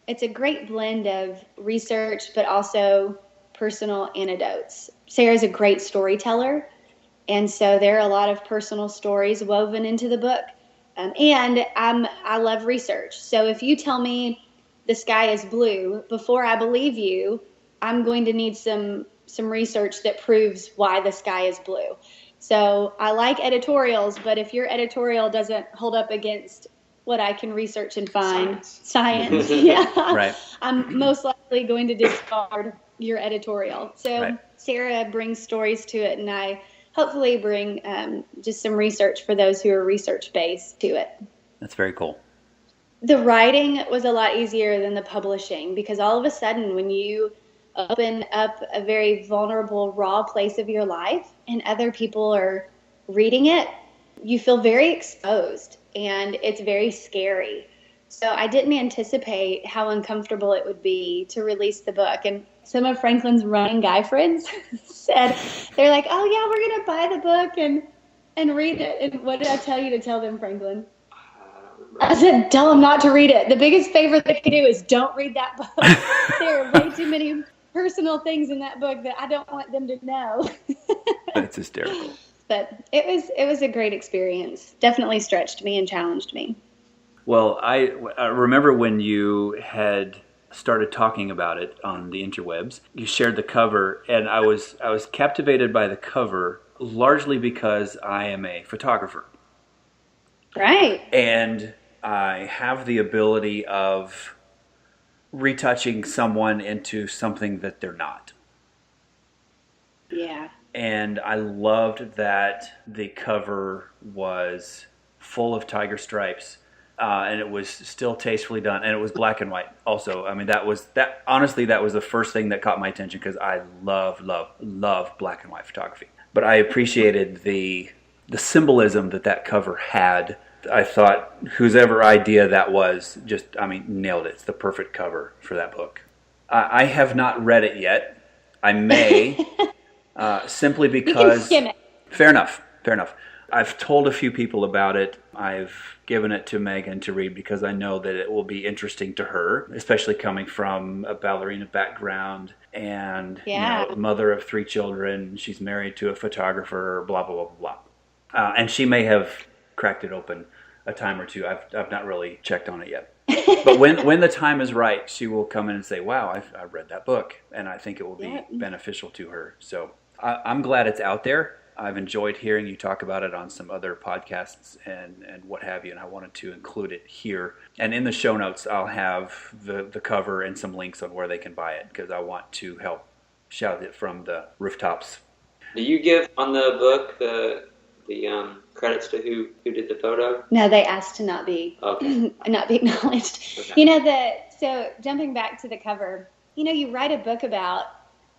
it's a great blend of research, but also personal anecdotes. Sarah's a great storyteller. And so there are a lot of personal stories woven into the book. And I love research. So if you tell me the sky is blue, before I believe you, I'm going to need some research that proves why the sky is blue. So I like editorials, but if your editorial doesn't hold up against what I can research and find, science yeah, right. I'm most likely going to discard your editorial. So right. Sarah brings stories to it, and I hopefully bring just some research for those who are research-based to it. That's very cool. The writing was a lot easier than the publishing because all of a sudden when you open up a very vulnerable, raw place of your life and other people are reading it, you feel very exposed and it's very scary. So I didn't anticipate how uncomfortable it would be to release the book. And some of Franklin's running guy friends said, they're like, oh yeah, we're going to buy the book and read it. And what did I tell you to tell them, Franklin? I said, tell them not to read it. The biggest favor they can do is don't read that book. There are way too many personal things in that book that I don't want them to know. That's hysterical. But it was a great experience. Definitely stretched me and challenged me. Well, I remember when you had started talking about it on the interwebs, you shared the cover, and I was captivated by the cover largely because I am a photographer. Right. And I have the ability of retouching someone into something that they're not. Yeah. And I loved that the cover was full of tiger stripes. And it was still tastefully done, and it was black and white. Also, I mean, honestly, that was the first thing that caught my attention because I love black and white photography. But I appreciated the symbolism that cover had. I thought whosever idea that was nailed it. It's the perfect cover for that book. I have not read it yet. I may, simply because. You can skim it. Fair enough. I've told a few people about it. I've given it to Megan to read because I know that it will be interesting to her, especially coming from a ballerina background and mother of 3 children. She's married to a photographer, blah, blah, blah, blah, blah. And she may have cracked it open a time or two. I've not really checked on it yet. But when the time is right, she will come in and say, wow, I've read that book, and I think it will be beneficial to her. So I'm glad it's out there. I've enjoyed hearing you talk about it on some other podcasts and what have you, and I wanted to include it here. And in the show notes, I'll have the cover and some links on where they can buy it because I want to help shout it from the rooftops. Do you give on the book the credits to who did the photo? No, they asked to not be acknowledged. Okay. So jumping back to the cover, you write a book about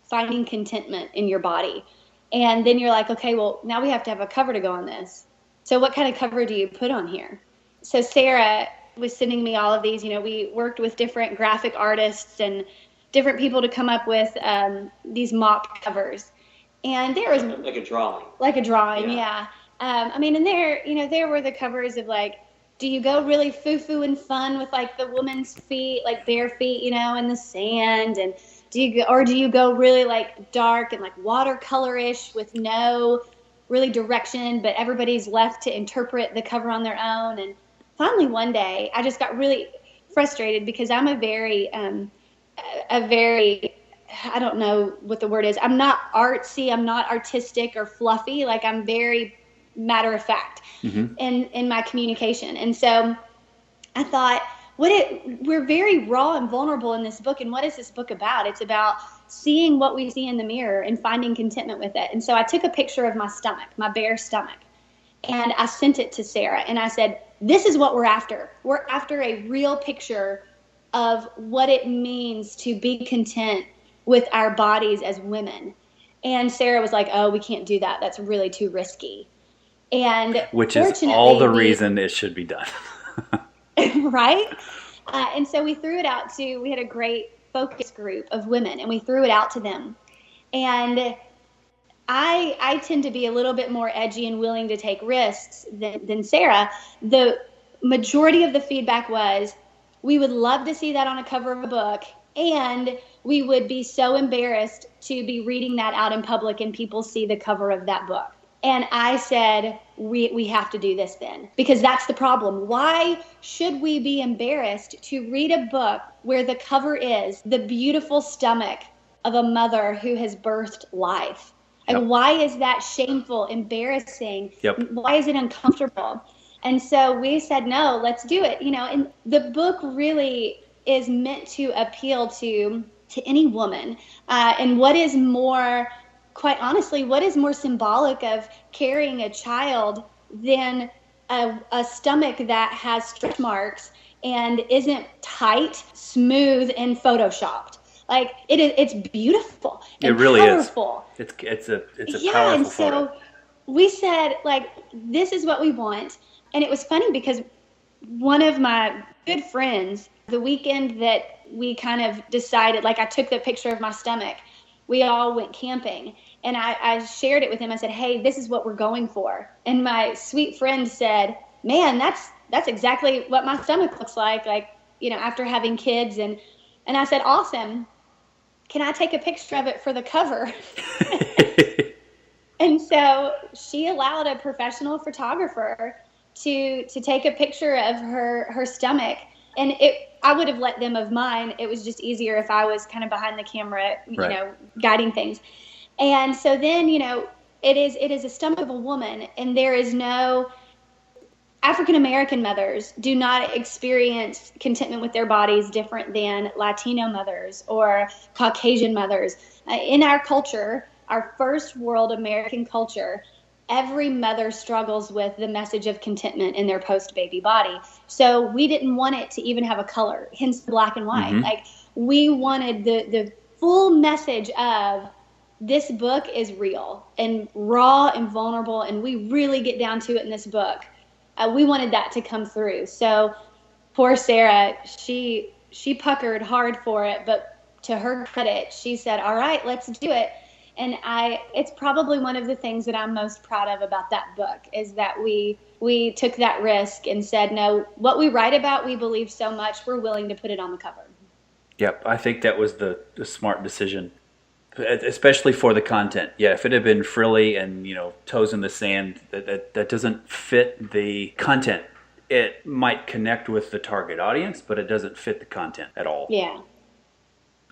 finding contentment in your body. And then you're like, okay, well, now we have to have a cover to go on this. So what kind of cover do you put on here? So Sarah was sending me all of these. We worked with different graphic artists and different people to come up with these mock covers. And there was like a drawing. Like a drawing, yeah. And there were the covers of like, do you go really foo-foo and fun with like the woman's feet, like bare feet, in the sand? And do you go really like dark and like watercolor-ish with no really direction, but everybody's left to interpret the cover on their own? And finally one day I just got really frustrated because I'm a very, I don't know what the word is. I'm not artsy. I'm not artistic or fluffy. Like I'm very matter of fact in my communication. And so I thought, we're very raw and vulnerable in this book. And what is this book about? It's about seeing what we see in the mirror and finding contentment with it. And so I took a picture of my stomach, my bare stomach, and I sent it to Sarah. And I said, this is what we're after. We're after a real picture of what it means to be content with our bodies as women. And Sarah was like, oh, we can't do that. That's really too risky. And which is all the reason it should be done. Right? And so we threw it out we had a great focus group of women, and we threw it out to them. And I tend to be a little bit more edgy and willing to take risks than Sarah. The majority of the feedback was, we would love to see that on a cover of a book, and we would be so embarrassed to be reading that out in public and people see the cover of that book. And I said, we have to do this then, because that's the problem. Why should we be embarrassed to read a book where the cover is the beautiful stomach of a mother who has birthed life? And why is that shameful, embarrassing? Why is it uncomfortable? And so we said, no, let's do it. And the book really is meant to appeal to any woman. And what is more, quite honestly, what is more symbolic of carrying a child than a stomach that has stretch marks and isn't tight, smooth, and photoshopped? Like it's beautiful. And it really powerful. Is. It's a yeah, powerful and so photo. We said, like, this is what we want. And it was funny because one of my good friends, the weekend that we kind of decided, like I took the picture of my stomach, we all went camping. And I shared it with him. I said, hey, this is what we're going for. And my sweet friend said, man, that's exactly what my stomach looks like after having kids. And I said, awesome. Can I take a picture of it for the cover? And so she allowed a professional photographer to take a picture of her stomach. And I would have let them of mine. It was just easier if I was kind of behind the camera, guiding things. And so then, it is a stomach of a woman, and there is no African-American mothers do not experience contentment with their bodies different than Latino mothers or Caucasian mothers. In our culture, our first world American culture, every mother struggles with the message of contentment in their post-baby body. So we didn't want it to even have a color, hence the black and white. Like we wanted the full message of this book is real and raw and vulnerable, and we really get down to it in this book. We wanted that to come through. So poor Sarah, she puckered hard for it, but to her credit, she said, all right, let's do it. And it's probably one of the things that I'm most proud of about that book is that we took that risk and said, no, what we write about, we believe so much, we're willing to put it on the cover. Yep, I think that was the smart decision, especially for the content. Yeah, if it had been frilly and, toes in the sand, that doesn't fit the content. It might connect with the target audience, but it doesn't fit the content at all. Yeah.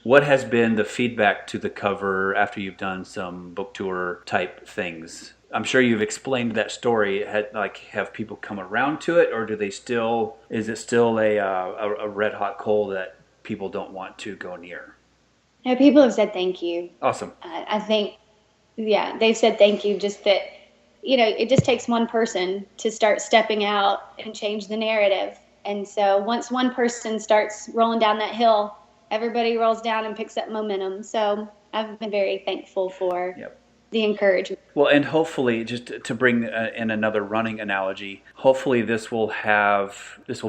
What has been the feedback to the cover after you've done some book tour type things? I'm sure you've explained that story. Have people come around to it, or is it still a red hot coal that people don't want to go near? No, people have said thank you. Awesome. I think, they've said thank you. Just that, it just takes one person to start stepping out and change the narrative. And so once one person starts rolling down that hill, everybody rolls down and picks up momentum. So I've been very thankful for Yep. the encouragement. Well, and hopefully, just to bring in another running analogy, hopefully this will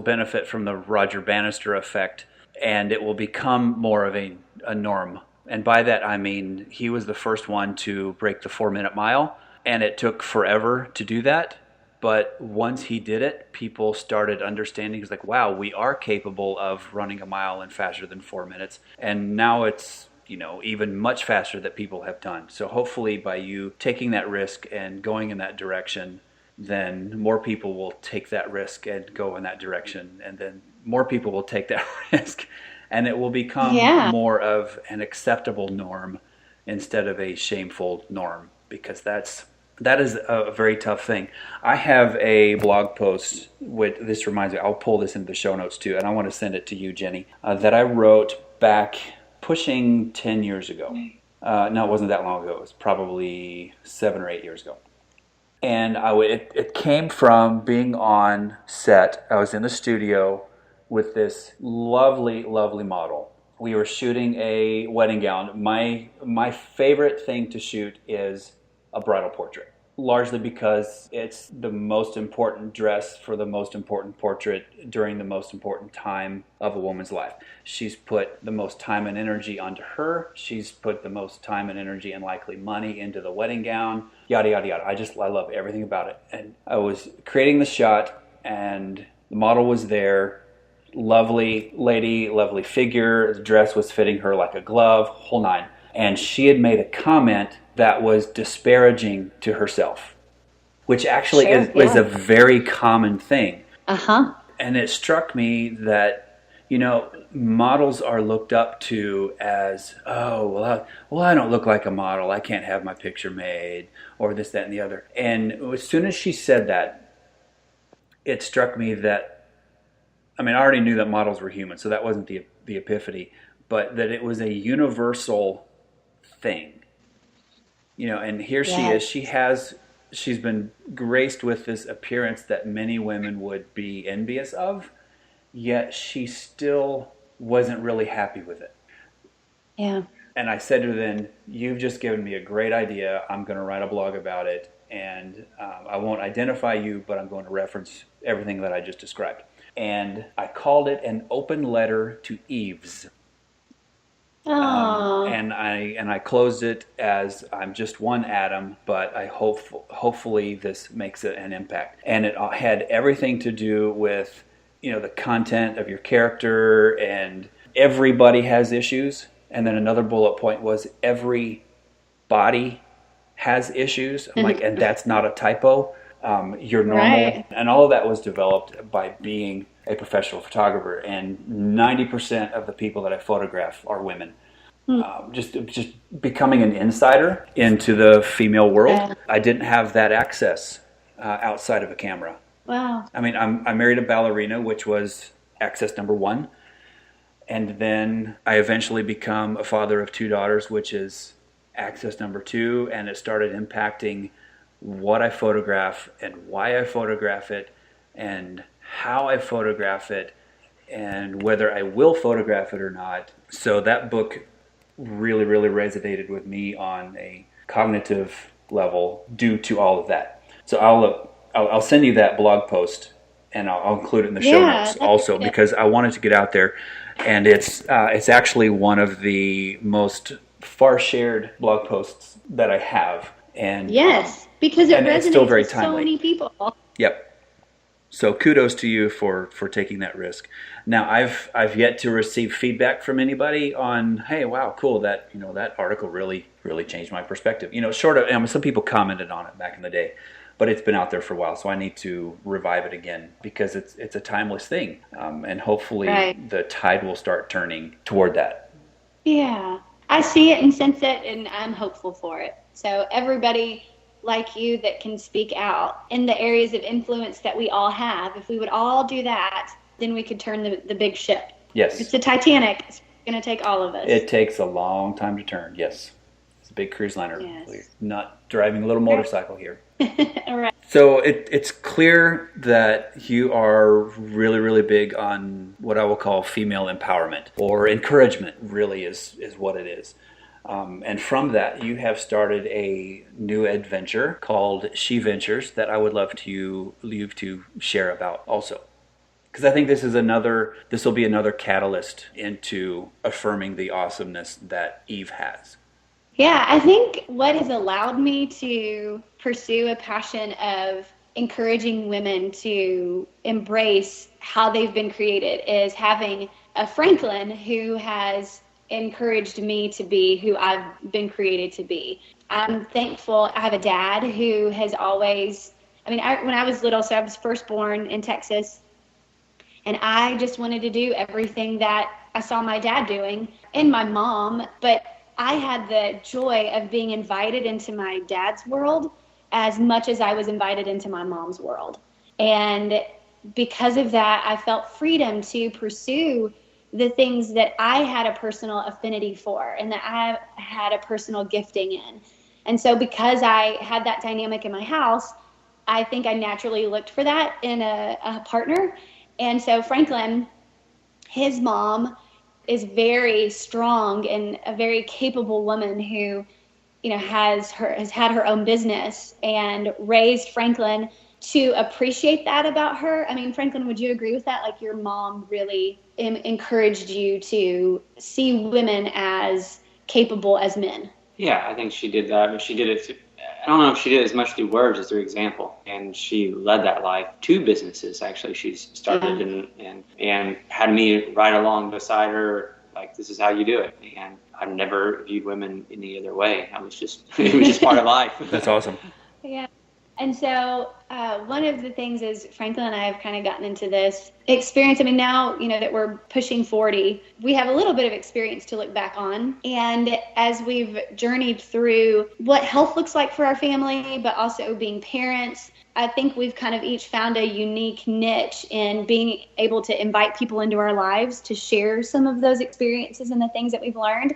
benefit from the Roger Bannister effect, and it will become more of a norm. And by that I mean he was the first one to break the 4-minute mile, and it took forever to do that. But once he did it, people started understanding. It's like, wow, we are capable of running a mile in faster than 4 minutes. And now it's, even much faster that people have done. So hopefully by you taking that risk and going in that direction, then more people will take that risk and go in that direction. And then more people will take that risk. And it will become more of an acceptable norm instead of a shameful norm, because that is a very tough thing. I have a blog post this reminds me, I'll pull this into the show notes too, and I want to send it to you, Jenny, that I wrote back pushing 10 years ago. No, it wasn't that long ago. It was probably 7 or 8 years ago. And it came from being on set. I was in the studio with this lovely, lovely model. We were shooting a wedding gown. My favorite thing to shoot is a bridal portrait, largely because it's the most important dress for the most important portrait during the most important time of a woman's life. She's put the most time and energy onto her. She's put the most time and energy and likely money into the wedding gown, yada, yada, yada. I love everything about it. And I was creating the shot, and the model was there. Lovely lady, lovely figure. The dress was fitting her like a glove, whole nine. And she had made a comment that was disparaging to herself, which actually is a very common thing. And it struck me that, models are looked up to as, I don't look like a model. I can't have my picture made, or this, that, and the other. And as soon as she said that, it struck me that, I already knew that models were human, so that wasn't the epiphany, but that it was a universal thing. And here she is. She's been graced with this appearance that many women would be envious of, yet she still wasn't really happy with it. Yeah. And I said to her then, you've just given me a great idea. I'm going to write a blog about it, and I won't identify you, but I'm going to reference everything that I just described. And I called it an open letter to Eves. And I closed it as I'm just one atom, but I hopefully this makes an impact. And it had everything to do with, the content of your character, and everybody has issues. And then another bullet point was every body has issues. I'm like, and that's not a typo. You're normal. Right. And all of that was developed by being a professional photographer. And 90% of the people that I photograph are women. Just becoming an insider into the female world. I didn't have that access outside of a camera. Wow. I married a ballerina, which was access number 1. And then I eventually become a father of 2 daughters, which is access number 2. And it started impacting what I photograph and why I photograph it and how I photograph it and whether I will photograph it or not. So that book really, really resonated with me on a cognitive level due to all of that. So I'll send you that blog post, and I'll include it in the show notes also, because I wanted to get out there. And it's actually one of the most far shared blog posts that I have. And yes, because it resonates still very with timely. So many people. Yep. So kudos to you for taking that risk. Now I've yet to receive feedback from anybody on, hey, wow, cool, that that article really changed my perspective. Short of some people commented on it back in the day, but it's been out there for a while, so I need to revive it again because it's a timeless thing, and hopefully the tide will start turning toward that. Yeah, I see it and sense it, and I'm hopeful for it. So everybody like you that can speak out in the areas of influence that we all have, if we would all do that, then we could turn the big ship. Yes. It's the Titanic. It's going to take all of us. It takes a long time to turn, yes. It's a big cruise liner. Yes. We're not driving a little motorcycle here. Right. So it's clear that you are really, really big on what I will call female empowerment, or encouragement really is what it is. And from that, you have started a new adventure called She Ventures that I would love you to share about also. Because I think this will be another catalyst into affirming the awesomeness that Eve has. Yeah, I think what has allowed me to pursue a passion of encouraging women to embrace how they've been created is having a Franklin who has encouraged me to be who I've been created to be. I'm thankful. I have a dad who has always, when I was little, so I was first born in Texas, and I just wanted to do everything that I saw my dad doing and my mom, but I had the joy of being invited into my dad's world as much as I was invited into my mom's world. And because of that, I felt freedom to pursue the things that I had a personal affinity for and that I had a personal gifting in. And so because I had that dynamic in my house, I think I naturally looked for that in a partner. And so Franklin, his mom, is very strong and a very capable woman who, has had her own business and raised Franklin to appreciate that about her. Franklin, would you agree with that? Like, your mom really encouraged you to see women as capable as men. Yeah, I think she did that. But she did it. I don't know if she did as much through words as through example. And she led that life. 2 businesses, actually, she's started and had me right along beside her. Like, this is how you do it. And I've never viewed women any other way. It was just part of life. That's awesome. Yeah. And so one of the things is Franklin and I have kind of gotten into this experience. Now, that we're pushing 40, we have a little bit of experience to look back on. And as we've journeyed through what health looks like for our family, but also being parents, I think we've kind of each found a unique niche in being able to invite people into our lives to share some of those experiences and the things that we've learned.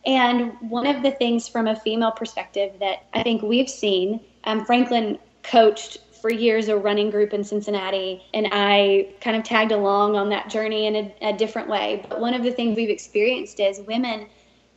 And one of the things from a female perspective that I think we've seen, Franklin coached for years a running group in Cincinnati, and I kind of tagged along on that journey in a different way. But one of the things we've experienced is women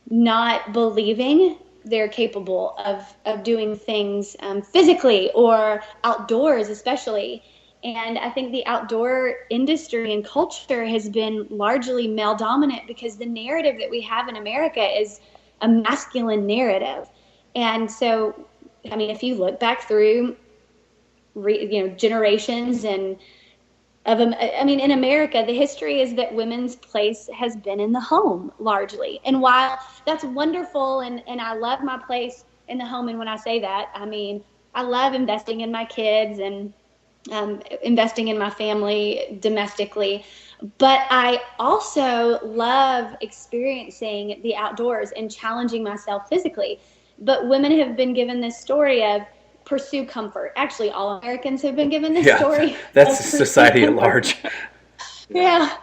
not believing they're capable of doing things physically or outdoors especially. And I think the outdoor industry and culture has been largely male dominant because the narrative that we have in America is a masculine narrative. And so, if you look back through, generations and in America, the history is that women's place has been in the home largely. And while that's wonderful and I love my place in the home, and when I say that, I love investing in my kids and investing in my family domestically. But I also love experiencing the outdoors and challenging myself physically. But women have been given this story of pursue comfort. Actually, all Americans have been given this story. That's society at large. Yeah.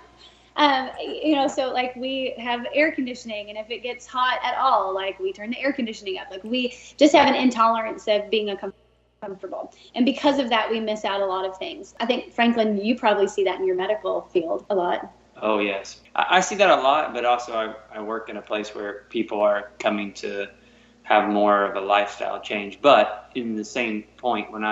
So like we have air conditioning, and if it gets hot at all, like we turn the air conditioning up. Like we just have an intolerance of being uncomfortable. And because of that, we miss out a lot of things. I think, Franklin, you probably see that in your medical field a lot. Oh, yes. I see that a lot, but also I work in a place where people are coming to have more of a lifestyle change. But in the same point, when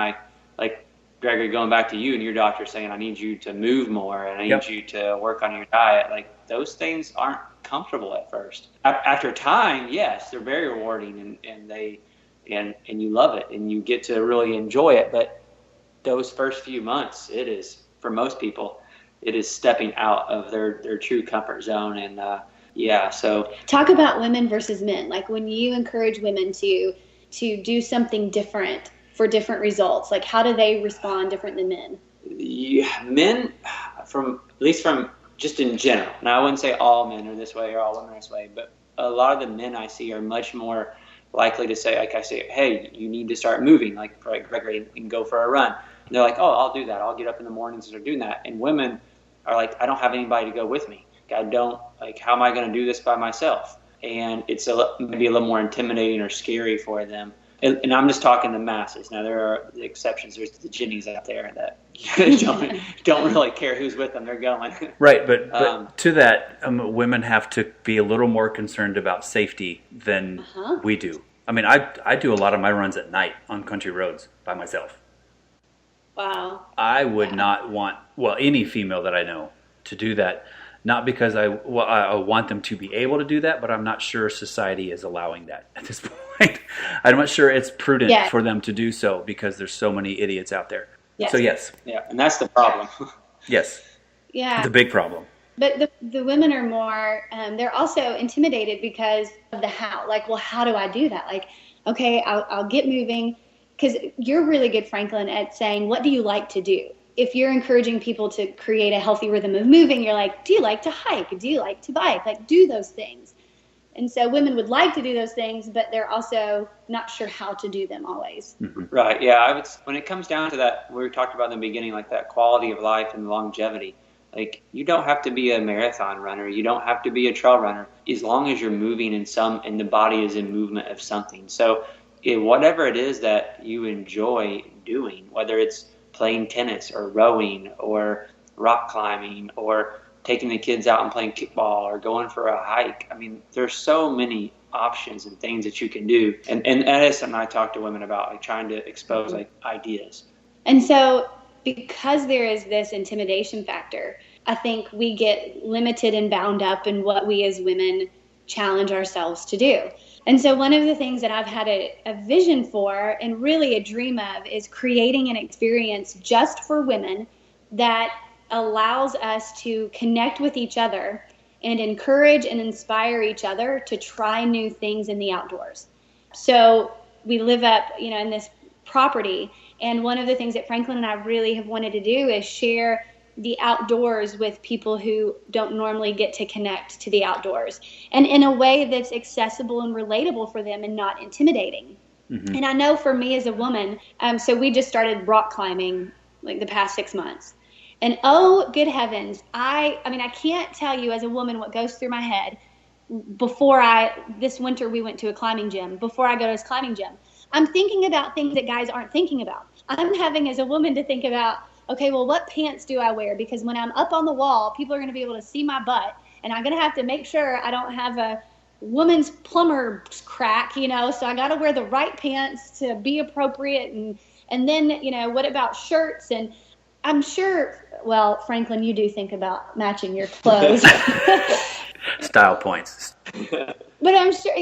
Gregory, going back to you and your doctor saying, I need you to move more and I need you to work on your diet, like those things aren't comfortable at first. After time, yes, they're very rewarding and you love it and you get to really enjoy it. But those first few months, it is, for most people, it is stepping out of their true comfort zone. And so talk about women versus men. Like when you encourage women to do something different for different results, like how do they respond different than men? Yeah, men, from just in general, now I wouldn't say all men are this way or all women are this way, but a lot of the men I see are much more likely to say, like I say, hey, you need to start moving, like Gregory, and go for a run. And they're like, oh, I'll do that. I'll get up in the mornings and start doing that. And women are like, I don't have anybody to go with me. I don't, how am I going to do this by myself? And it's maybe a little more intimidating or scary for them. And I'm just talking the masses. Now, there are the exceptions. There's the Jennies out there that don't really care who's with them. They're going. Right, but to that, women have to be a little more concerned about safety than we do. I mean, I do a lot of my runs at night on country roads by myself. Wow. I would not want, any female that I know to do that. Not because I want them to be able to do that, but I'm not sure society is allowing that at this point. I'm not sure it's prudent for them to do so because there's so many idiots out there. Yes. So yes. Yeah, and that's the problem. Yes. Yeah. The big problem. But the women are more, they're also intimidated because of the how. Like, well, how do I do that? Like, okay, I'll get moving. Because you're really good, Franklin, at saying, what do you like to do? If you're encouraging people to create a healthy rhythm of moving, you're like, do you like to hike? Do you like to bike? Like, do those things. And so women would like to do those things, but they're also not sure how to do them always. Mm-hmm. Right, yeah. When it comes down to that, we talked about in the beginning, like that quality of life and longevity. Like, you don't have to be a marathon runner. You don't have to be a trail runner, as long as you're moving and the body is in movement of something. So whatever it is that you enjoy doing, whether it's playing tennis or rowing or rock climbing or taking the kids out and playing kickball or going for a hike. I mean, there's so many options and things that you can do. And Edis and I talk to women about, like, trying to expose like ideas. And so because there is this intimidation factor, I think we get limited and bound up in what we as women challenge ourselves to do. And so one of the things that I've had a vision for and really a dream of is creating an experience just for women that allows us to connect with each other and encourage and inspire each other to try new things in the outdoors. So we live up, in this property. And one of the things that Franklin and I really have wanted to do is share the outdoors with people who don't normally get to connect to the outdoors, and in a way that's accessible and relatable for them and not intimidating. Mm-hmm. And I know for me as a woman, so we just started rock climbing like the past 6 months. And oh, good heavens, I mean, I can't tell you as a woman what goes through my head this winter we went to a climbing gym. Before I go to this climbing gym, I'm thinking about things that guys aren't thinking about. I'm having as a woman to think about, okay, well, what pants do I wear? Because when I'm up on the wall, people are going to be able to see my butt, and I'm going to have to make sure I don't have a woman's plumber crack, so I got to wear the right pants to be appropriate. And then, what about shirts? And I'm sure, well, Franklin, you do think about matching your clothes. Style points. But I'm sure,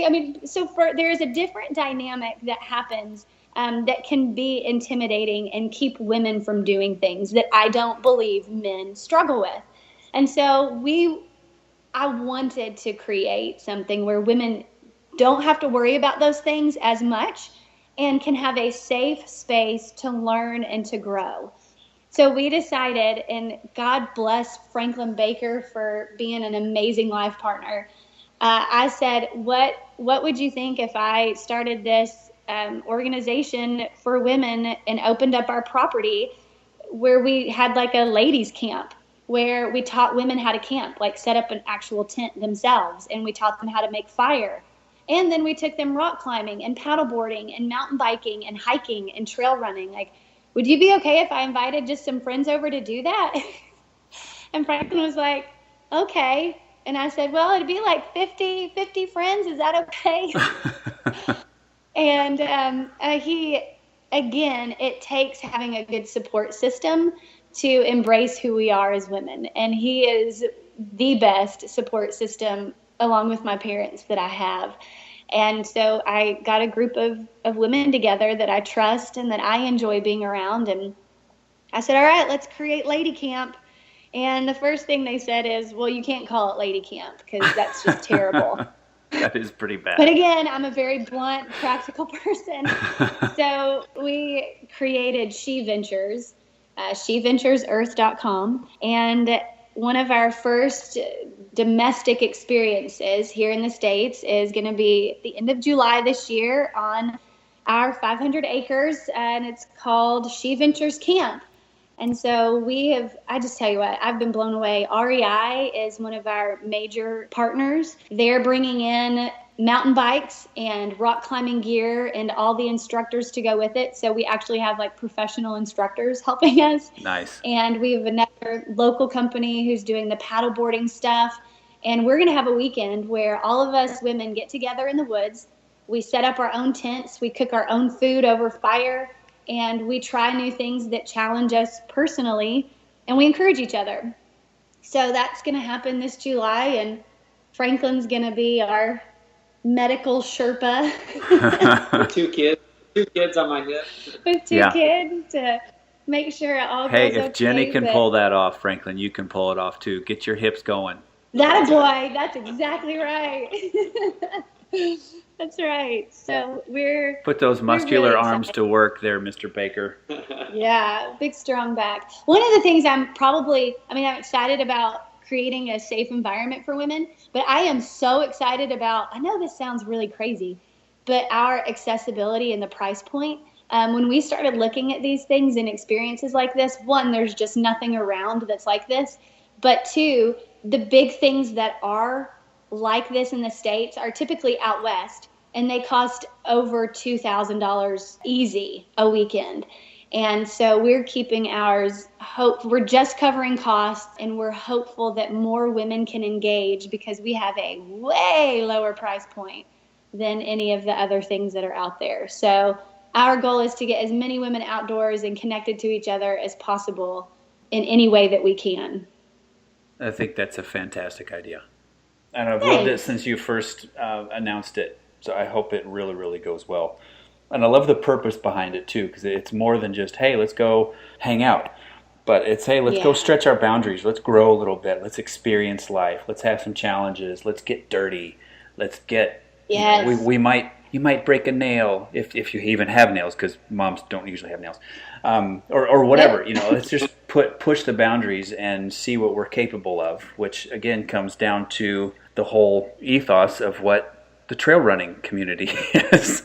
there is a different dynamic that happens that can be intimidating and keep women from doing things that I don't believe men struggle with. And so I wanted to create something where women don't have to worry about those things as much and can have a safe space to learn and to grow. So we decided, and God bless Franklin Baker for being an amazing life partner. I said, what would you think if I started this organization for women and opened up our property where we had like a ladies camp where we taught women how to camp, like set up an actual tent themselves, and we taught them how to make fire. And then we took them rock climbing and paddleboarding and mountain biking and hiking and trail running. Like, would you be okay if I invited just some friends over to do that? And Franklin was like, okay. And I said, well, it'd be like 50 friends. Is that okay? And it takes having a good support system to embrace who we are as women. And he is the best support system, along with my parents, that I have. And so I got a group of women together that I trust and that I enjoy being around. And I said, all right, let's create Lady Camp. And the first thing they said is, well, you can't call it Lady Camp because that's just terrible. That is pretty bad. But again, I'm a very blunt, practical person. So we created She Ventures, SheVenturesEarth.com. And one of our first domestic experiences here in the States is going to be at the end of July this year on our 500 acres, and it's called She Ventures Camp. And so I just tell you what, I've been blown away. REI is one of our major partners. They're bringing in mountain bikes and rock climbing gear and all the instructors to go with it. So we actually have like professional instructors helping us. Nice. And we have another local company who's doing the paddleboarding stuff. And we're going to have a weekend where all of us women get together in the woods. We set up our own tents. We cook our own food over fire. And we try new things that challenge us personally. And we encourage each other. So that's going to happen this July. And Franklin's going to be our medical Sherpa. With two kids on my hip. With two kids to make sure it all goes okay. Hey, if Jenny can pull that off, Franklin, you can pull it off too. Get your hips going. That a boy. That's exactly right. That's right. So put those muscular really arms to work there, Mr. Baker. Yeah, big strong back. One of the things I'm excited about creating a safe environment for women, but I am so excited about, I know this sounds really crazy, but our accessibility and the price point. When we started looking at these things and experiences like this, one, there's just nothing around that's like this, but two, the big things that are like this in the States are typically out west, and they cost over $2,000 easy a weekend. And so we're keeping ours we're just covering costs, and we're hopeful that more women can engage because we have a way lower price point than any of the other things that are out there. So our goal is to get as many women outdoors and connected to each other as possible in any way that we can. I think that's a fantastic idea. And I've loved it since you first announced it. So I hope it really, really goes well. And I love the purpose behind it too, because it's more than just, hey, let's go hang out. But it's, hey, let's go stretch our boundaries. Let's grow a little bit. Let's experience life. Let's have some challenges. Let's get dirty. Let's get, you might break a nail if you even have nails, because moms don't usually have nails. Or whatever, let's just push the boundaries and see what we're capable of, which again comes down to the whole ethos of what the trail running community is.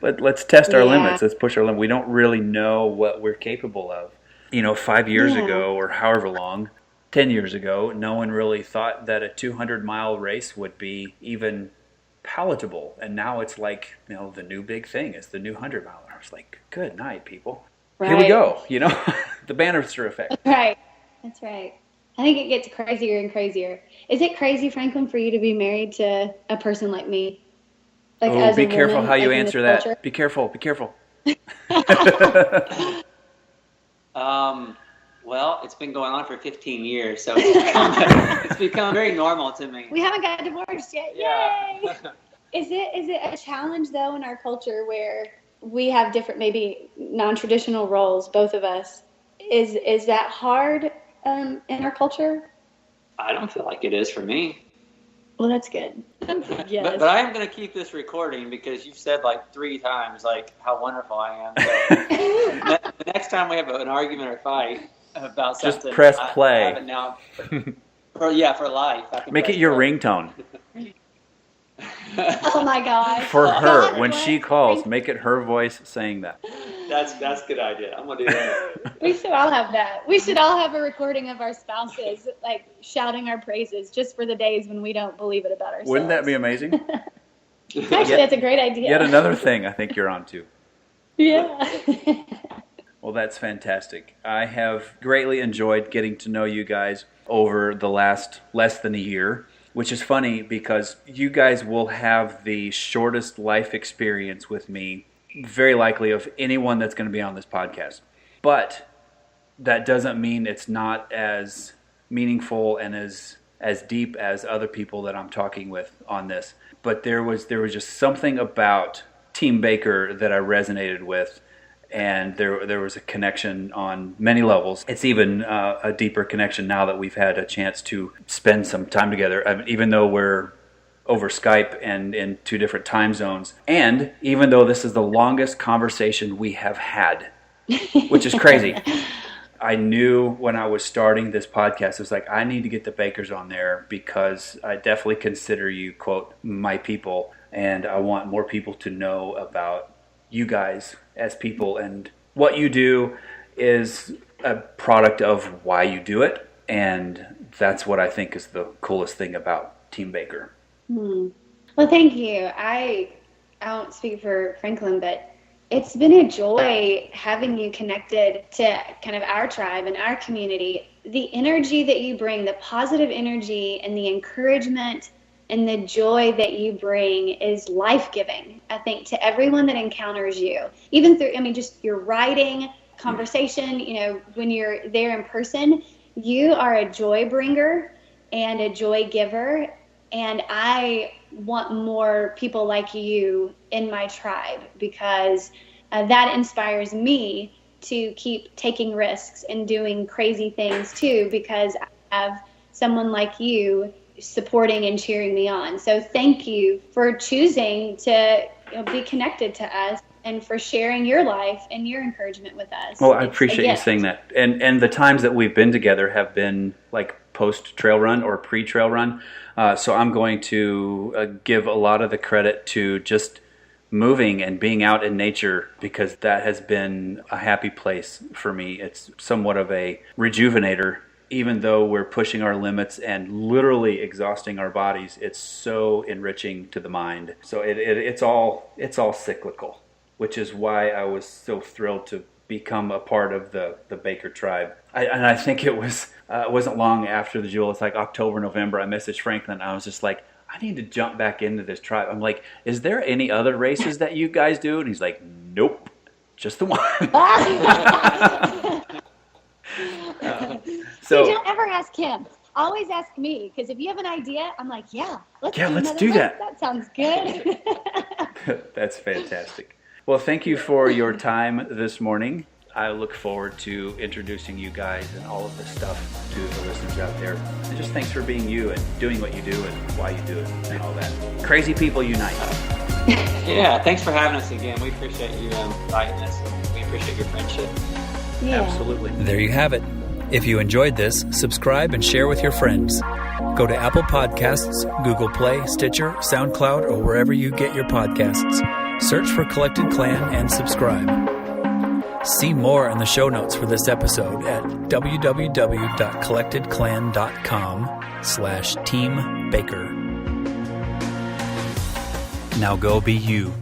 Let's test our limits. Let's push our limits. We don't really know what we're capable of. 5 years ago or however long, 10 years ago, no one really thought that a 200-mile race would be even palatable. And now it's like, the new big thing is the new 100-miler. I was like, good night, people. Right. Here we go. The banister effect. That's right. I think it gets crazier and crazier. Is it crazy, Franklin, for you to be married to a person like me? Be careful how you answer that. Culture? Be careful. Well, it's been going on for 15 years, so it's become very normal to me. We haven't got divorced yet. Yeah. Yay! Is it a challenge, though, in our culture where we have different, maybe non-traditional roles, both of us? Is that hard in our culture? I don't feel like it is for me. Well, that's good. Yes. But I am going to keep this recording because you've said like 3 times how wonderful I am. So the next time we have an argument or fight about something, just press play. I have it now for life. I can make it your ringtone. Oh my gosh! For her, when she calls, make it her voice saying that. That's a good idea. I'm gonna do that. We should all have that. We should all have a recording of our spouses shouting our praises just for the days when we don't believe it about ourselves. Wouldn't that be amazing? Actually, that's a great idea. Yet another thing I think you're on to. Yeah. Well, that's fantastic. I have greatly enjoyed getting to know you guys over the last less than a year. Which is funny because you guys will have the shortest life experience with me, very likely of anyone that's going to be on this podcast. But that doesn't mean it's not as meaningful and as deep as other people that I'm talking with on this. But there was just something about Team Baker that I resonated with. And there was a connection on many levels. It's even a deeper connection now that we've had a chance to spend some time together, even though we're over Skype and in 2 different time zones. And even though this is the longest conversation we have had, which is crazy. I knew when I was starting this podcast, it was like, I need to get the Bakers on there because I definitely consider you, quote, my people. And I want more people to know about you guys as people, and what you do is a product of why you do it, and that's what I think is the coolest thing about Team Baker. Well, thank you. I won't speak for Franklin, but it's been a joy having you connected to kind of our tribe and our community. The energy that you bring, the positive energy and the encouragement and the joy that you bring is life-giving, I think, to everyone that encounters you. Even through, just your writing, conversation, when you're there in person, you are a joy bringer and a joy giver. And I want more people like you in my tribe, because that inspires me to keep taking risks and doing crazy things too, because I have someone like you supporting and cheering me on. So thank you for choosing to be connected to us and for sharing your life and your encouragement with us. Well, I appreciate you saying that. And the times that we've been together have been like post-trail run or pre-trail run. So I'm going to give a lot of the credit to just moving and being out in nature, because that has been a happy place for me. It's somewhat of a rejuvenator. Even though we're pushing our limits and literally exhausting our bodies, it's so enriching to the mind. So it's all cyclical, which is why I was so thrilled to become a part of the Baker tribe. And I think it wasn't long after the Jewel. It's like October, November. I messaged Franklin. I was just like, I need to jump back into this tribe. I'm like, is there any other races that you guys do? And he's like, nope, just the one. So you don't ever ask him. Always ask me, because if you have an idea, I'm like, let's do that. That sounds good. That's fantastic. Well, thank you for your time this morning. I look forward to introducing you guys and all of this stuff to the listeners out there. And just thanks for being you and doing what you do and why you do it and all that. Crazy people unite. Yeah, thanks for having us again. We appreciate you inviting us. We appreciate your friendship. Yeah. Absolutely. There you have it. If you enjoyed this, subscribe and share with your friends. Go to Apple Podcasts, Google Play, Stitcher, SoundCloud, or wherever you get your podcasts. Search for Collected Clan and subscribe. See more in the show notes for this episode at www.collectedclan.com/teambaker. Now go be you.